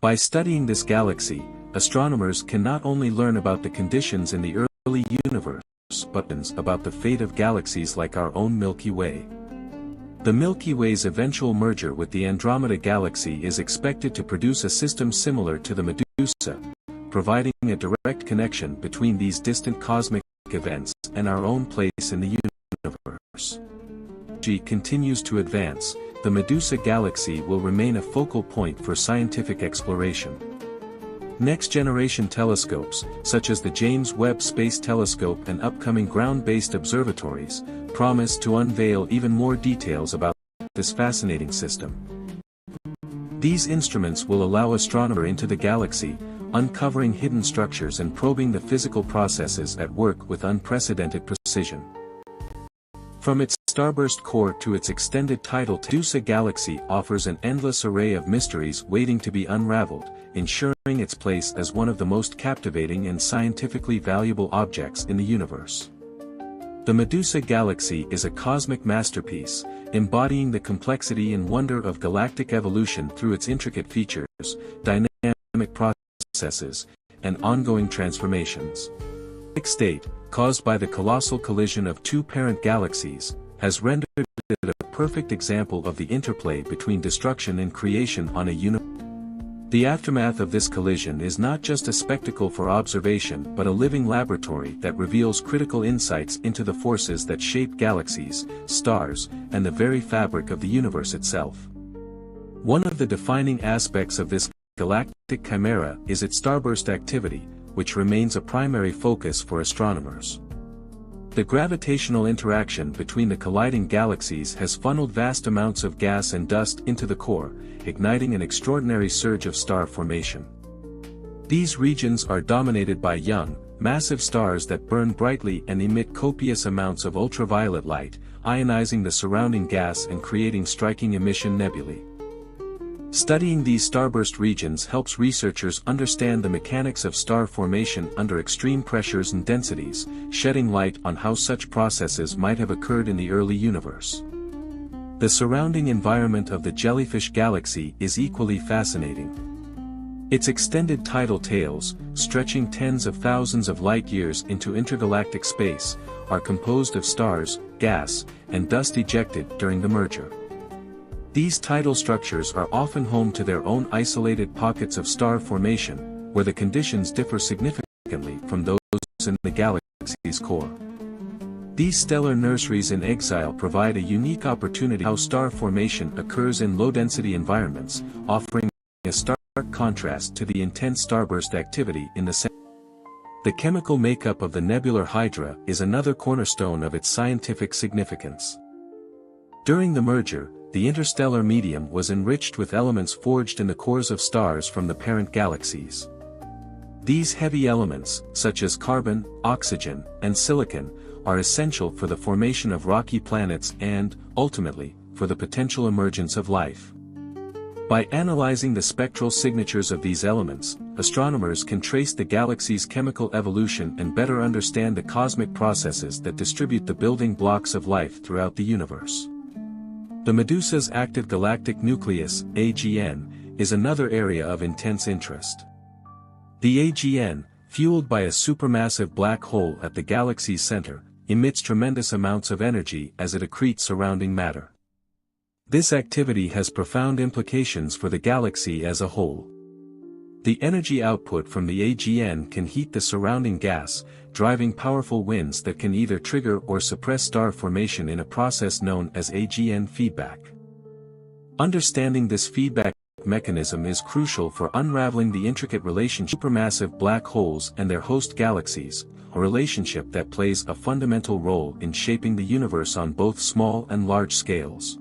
By studying this galaxy, astronomers can not only learn about the conditions in the early universe, but about the fate of galaxies like our own Milky Way. The Milky Way's eventual merger with the Andromeda galaxy is expected to produce a system similar to the Medusa, providing a direct connection between these distant cosmic events and our own place in the universe. As technology continues to advance, the Medusa galaxy will remain a focal point for scientific exploration. Next-generation telescopes, such as the James Webb Space Telescope and upcoming ground-based observatories, promise to unveil even more details about this fascinating system. These instruments will allow astronomers into the galaxy, uncovering hidden structures and probing the physical processes at work with unprecedented precision. From its starburst core to its extended tidal tail, the Medusa galaxy offers an endless array of mysteries waiting to be unraveled, ensuring its place as one of the most captivating and scientifically valuable objects in the universe. The Medusa galaxy is a cosmic masterpiece, embodying the complexity and wonder of galactic evolution through its intricate features, dynamic processes, and ongoing transformations. The state, caused by the colossal collision of two parent galaxies, has rendered it a perfect example of the interplay between destruction and creation on a universe. The aftermath of this collision is not just a spectacle for observation but a living laboratory that reveals critical insights into the forces that shape galaxies, stars, and the very fabric of the universe itself. One of the defining aspects of this galactic chimera is its starburst activity, which remains a primary focus for astronomers. The gravitational interaction between the colliding galaxies has funneled vast amounts of gas and dust into the core, igniting an extraordinary surge of star formation. These regions are dominated by young, massive stars that burn brightly and emit copious amounts of ultraviolet light, ionizing the surrounding gas and creating striking emission nebulae. Studying these starburst regions helps researchers understand the mechanics of star formation under extreme pressures and densities, shedding light on how such processes might have occurred in the early universe. The surrounding environment of the jellyfish galaxy is equally fascinating. Its extended tidal tails, stretching tens of thousands of light-years into intergalactic space, are composed of stars, gas, and dust ejected during the merger. These tidal structures are often home to their own isolated pockets of star formation, where the conditions differ significantly from those in the galaxy's core. These stellar nurseries in exile provide a unique opportunity how star formation occurs in low-density environments, offering a stark contrast to the intense starburst activity in the center. The chemical makeup of the nebular hydra is another cornerstone of its scientific significance. During the merger, the interstellar medium was enriched with elements forged in the cores of stars from the parent galaxies. These heavy elements, such as carbon, oxygen, and silicon, are essential for the formation of rocky planets and, ultimately, for the potential emergence of life. By analyzing the spectral signatures of these elements, astronomers can trace the galaxy's chemical evolution and better understand the cosmic processes that distribute the building blocks of life throughout the universe. The Medusa's active galactic nucleus, AGN, is another area of intense interest. The AGN, fueled by a supermassive black hole at the galaxy's center, emits tremendous amounts of energy as it accretes surrounding matter. This activity has profound implications for the galaxy as a whole. The energy output from the AGN can heat the surrounding gas, driving powerful winds that can either trigger or suppress star formation in a process known as AGN feedback. Understanding this feedback mechanism is crucial for unraveling the intricate relationship of supermassive black holes and their host galaxies, a relationship that plays a fundamental role in shaping the universe on both small and large scales.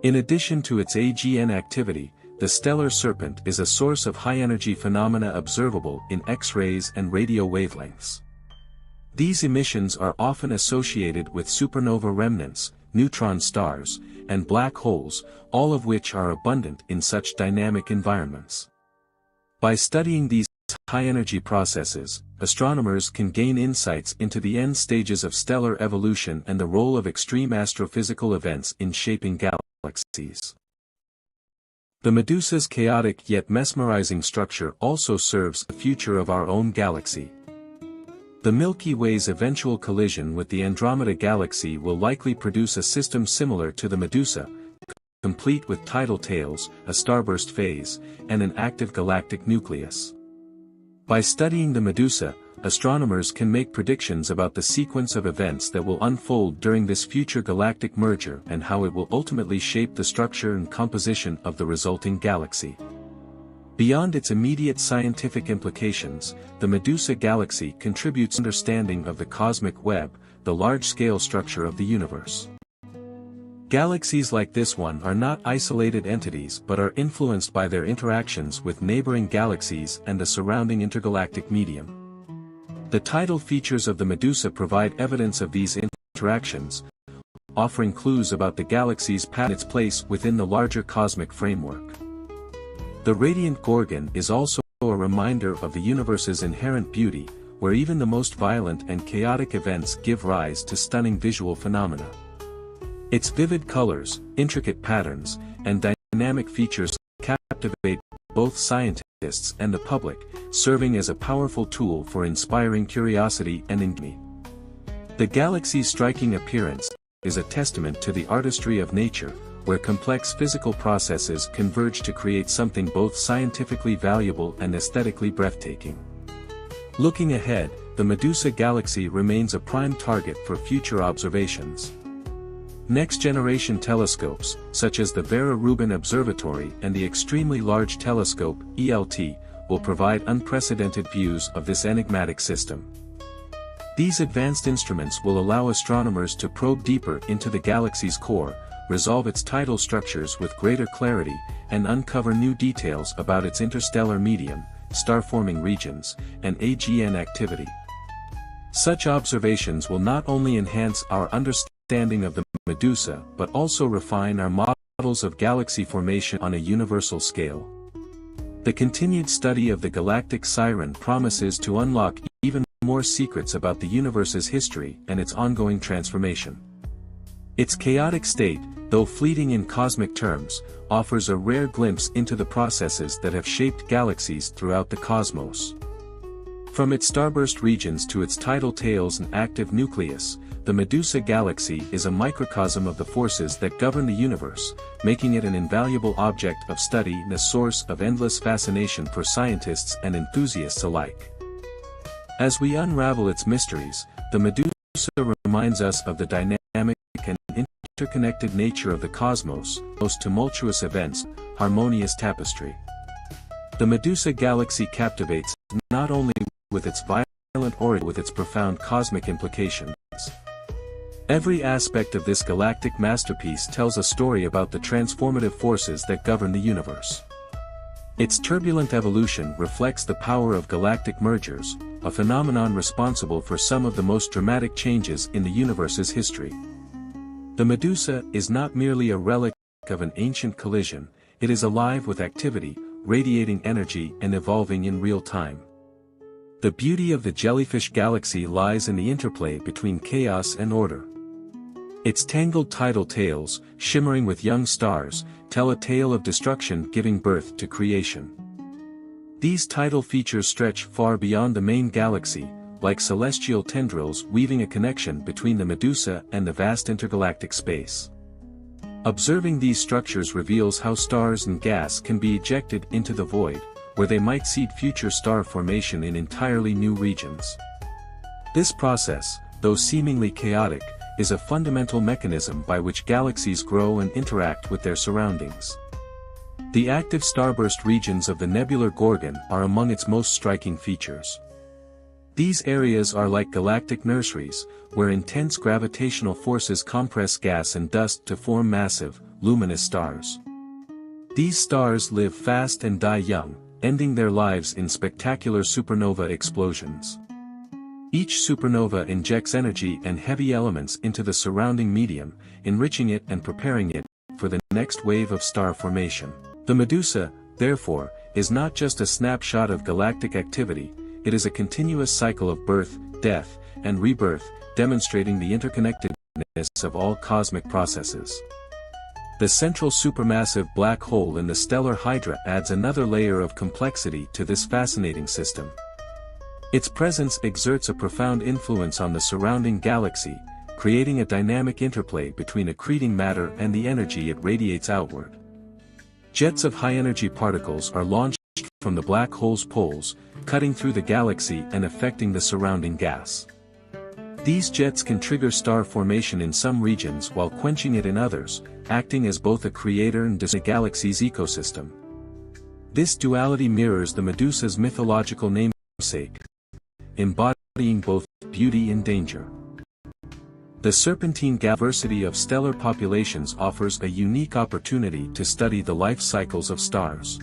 In addition to its AGN activity, the stellar serpent is a source of high-energy phenomena observable in X-rays and radio wavelengths. These emissions are often associated with supernova remnants, neutron stars, and black holes, all of which are abundant in such dynamic environments. By studying these high-energy processes, astronomers can gain insights into the end stages of stellar evolution and the role of extreme astrophysical events in shaping galaxies. The Medusa's chaotic yet mesmerizing structure also serves the future of our own galaxy. The Milky Way's eventual collision with the Andromeda galaxy will likely produce a system similar to the Medusa, complete with tidal tails, a starburst phase, and an active galactic nucleus. By studying the Medusa, astronomers can make predictions about the sequence of events that will unfold during this future galactic merger and how it will ultimately shape the structure and composition of the resulting galaxy. Beyond its immediate scientific implications, the Medusa galaxy contributes understanding of the cosmic web, the large-scale structure of the universe. Galaxies like this one are not isolated entities but are influenced by their interactions with neighboring galaxies and the surrounding intergalactic medium. The tidal features of the Medusa provide evidence of these interactions, offering clues about the galaxy's path and its place within the larger cosmic framework. The radiant Gorgon is also a reminder of the universe's inherent beauty, where even the most violent and chaotic events give rise to stunning visual phenomena. Its vivid colors, intricate patterns, and dynamic features captivate both scientists and the public, serving as a powerful tool for inspiring curiosity and inquiry. The galaxy's striking appearance is a testament to the artistry of nature, where complex physical processes converge to create something both scientifically valuable and aesthetically breathtaking. Looking ahead, the Medusa galaxy remains a prime target for future observations. Next-generation telescopes, such as the Vera Rubin Observatory and the Extremely Large Telescope, ELT, will provide unprecedented views of this enigmatic system. These advanced instruments will allow astronomers to probe deeper into the galaxy's core, resolve its tidal structures with greater clarity, and uncover new details about its interstellar medium, star-forming regions, and AGN activity. Such observations will not only enhance our understanding of the Medusa but also refine our models of galaxy formation on a universal scale. The continued study of the galactic siren promises to unlock even more secrets about the universe's history and its ongoing transformation. Its chaotic state, though fleeting in cosmic terms, offers a rare glimpse into the processes that have shaped galaxies throughout the cosmos. From its starburst regions to its tidal tails and active nucleus, the Medusa galaxy is a microcosm of the forces that govern the universe, making it an invaluable object of study and a source of endless fascination for scientists and enthusiasts alike. As we unravel its mysteries, the Medusa reminds us of the dynamic and interconnected nature of the cosmos, most tumultuous events, harmonious tapestry. The Medusa galaxy captivates not only with its violent origin but with its profound cosmic implications. Every aspect of this galactic masterpiece tells a story about the transformative forces that govern the universe. Its turbulent evolution reflects the power of galactic mergers, a phenomenon responsible for some of the most dramatic changes in the universe's history. The Medusa is not merely a relic of an ancient collision, it is alive with activity, radiating energy and evolving in real time. The beauty of the jellyfish galaxy lies in the interplay between chaos and order. Its tangled tidal tails, shimmering with young stars, tell a tale of destruction giving birth to creation. These tidal features stretch far beyond the main galaxy, like celestial tendrils weaving a connection between the Medusa and the vast intergalactic space. Observing these structures reveals how stars and gas can be ejected into the void, where they might seed future star formation in entirely new regions. This process, though seemingly chaotic, is a fundamental mechanism by which galaxies grow and interact with their surroundings. The active starburst regions of the nebular Gorgon are among its most striking features. These areas are like galactic nurseries, where intense gravitational forces compress gas and dust to form massive, luminous stars. These stars live fast and die young, ending their lives in spectacular supernova explosions. Each supernova injects energy and heavy elements into the surrounding medium, enriching it and preparing it for the next wave of star formation. The Medusa, therefore, is not just a snapshot of galactic activity, it is a continuous cycle of birth, death, and rebirth, demonstrating the interconnectedness of all cosmic processes. The central supermassive black hole in the stellar hydra adds another layer of complexity to this fascinating system. Its presence exerts a profound influence on the surrounding galaxy, creating a dynamic interplay between accreting matter and the energy it radiates outward. Jets of high-energy particles are launched from the black hole's poles, cutting through the galaxy and affecting the surrounding gas. These jets can trigger star formation in some regions while quenching it in others, acting as both a creator and destroyer of the galaxy's ecosystem. This duality mirrors the Medusa's mythological namesake, embodying both beauty and danger. The serpentine diversity of stellar populations offers a unique opportunity to study the life cycles of stars.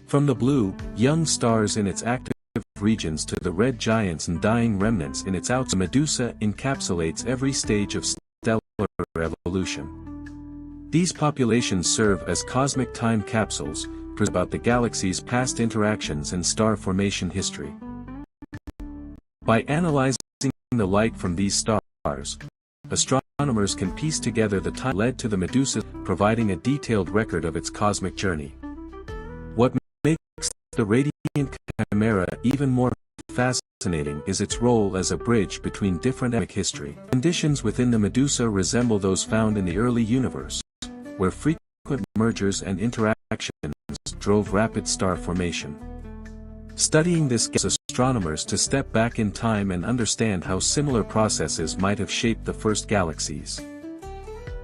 From the blue, young stars in its active regions to the red giants and dying remnants in its outer, Medusa encapsulates every stage of stellar evolution. These populations serve as cosmic time capsules, about the galaxy's past interactions and star formation history. By analyzing the light from these stars, astronomers can piece together the time led to the Medusa, providing a detailed record of its cosmic journey. What makes the radiant chimera even more fascinating is its role as a bridge between different epoch history. Conditions within the Medusa resemble those found in the early universe, where frequent mergers and interactions drove rapid star formation. Studying this gives astronomers to step back in time and understand how similar processes might have shaped the first galaxies.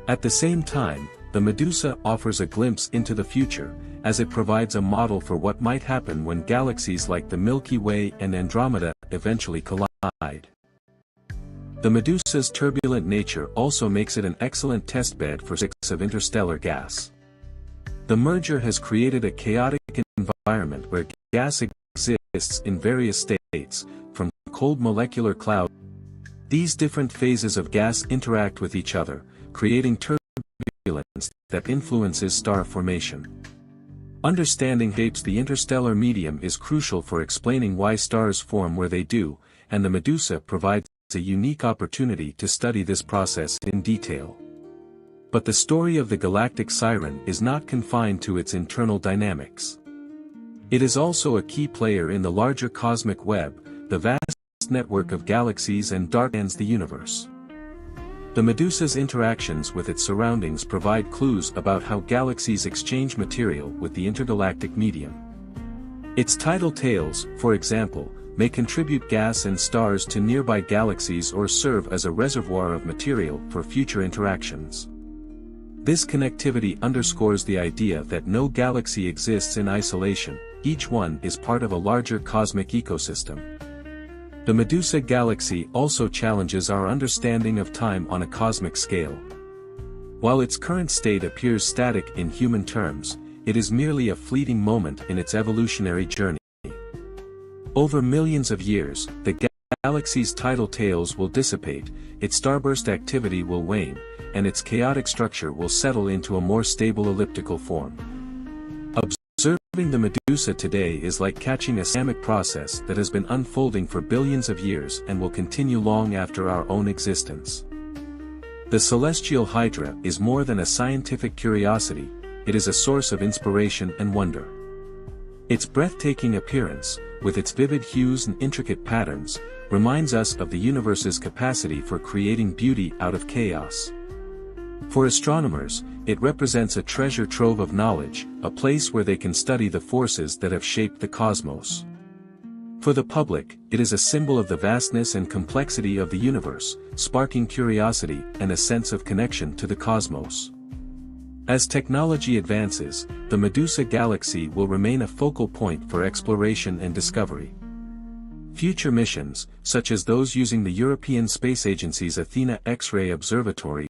At the same time, the Medusa offers a glimpse into the future, as it provides a model for what might happen when galaxies like the Milky Way and Andromeda eventually collide. The Medusa's turbulent nature also makes it an excellent testbed for physics of interstellar gas. The merger has created a chaotic environment where gas exists in various states, from cold molecular clouds. These different phases of gas interact with each other, creating turbulence that influences star formation. Understanding shapes the interstellar medium is crucial for explaining why stars form where they do, and the Medusa provides a unique opportunity to study this process in detail. But the story of the galactic siren is not confined to its internal dynamics. It is also a key player in the larger cosmic web, the vast network of galaxies and dark ends the universe. The Medusa's interactions with its surroundings provide clues about how galaxies exchange material with the intergalactic medium. Its tidal tails, for example, may contribute gas and stars to nearby galaxies or serve as a reservoir of material for future interactions. This connectivity underscores the idea that no galaxy exists in isolation, each one is part of a larger cosmic ecosystem. The Medusa galaxy also challenges our understanding of time on a cosmic scale. While its current state appears static in human terms, it is merely a fleeting moment in its evolutionary journey. Over millions of years, the galaxy's tidal tails will dissipate, its starburst activity will wane, and its chaotic structure will settle into a more stable elliptical form. Observing the Medusa today is like catching a dynamic process that has been unfolding for billions of years and will continue long after our own existence. The celestial hydra is more than a scientific curiosity, it is a source of inspiration and wonder. Its breathtaking appearance, with its vivid hues and intricate patterns, reminds us of the universe's capacity for creating beauty out of chaos. For astronomers, it represents a treasure trove of knowledge, a place where they can study the forces that have shaped the cosmos. For the public, it is a symbol of the vastness and complexity of the universe, sparking curiosity and a sense of connection to the cosmos. As technology advances, the Medusa galaxy will remain a focal point for exploration and discovery. Future missions, such as those using the European Space Agency's Athena X-ray Observatory,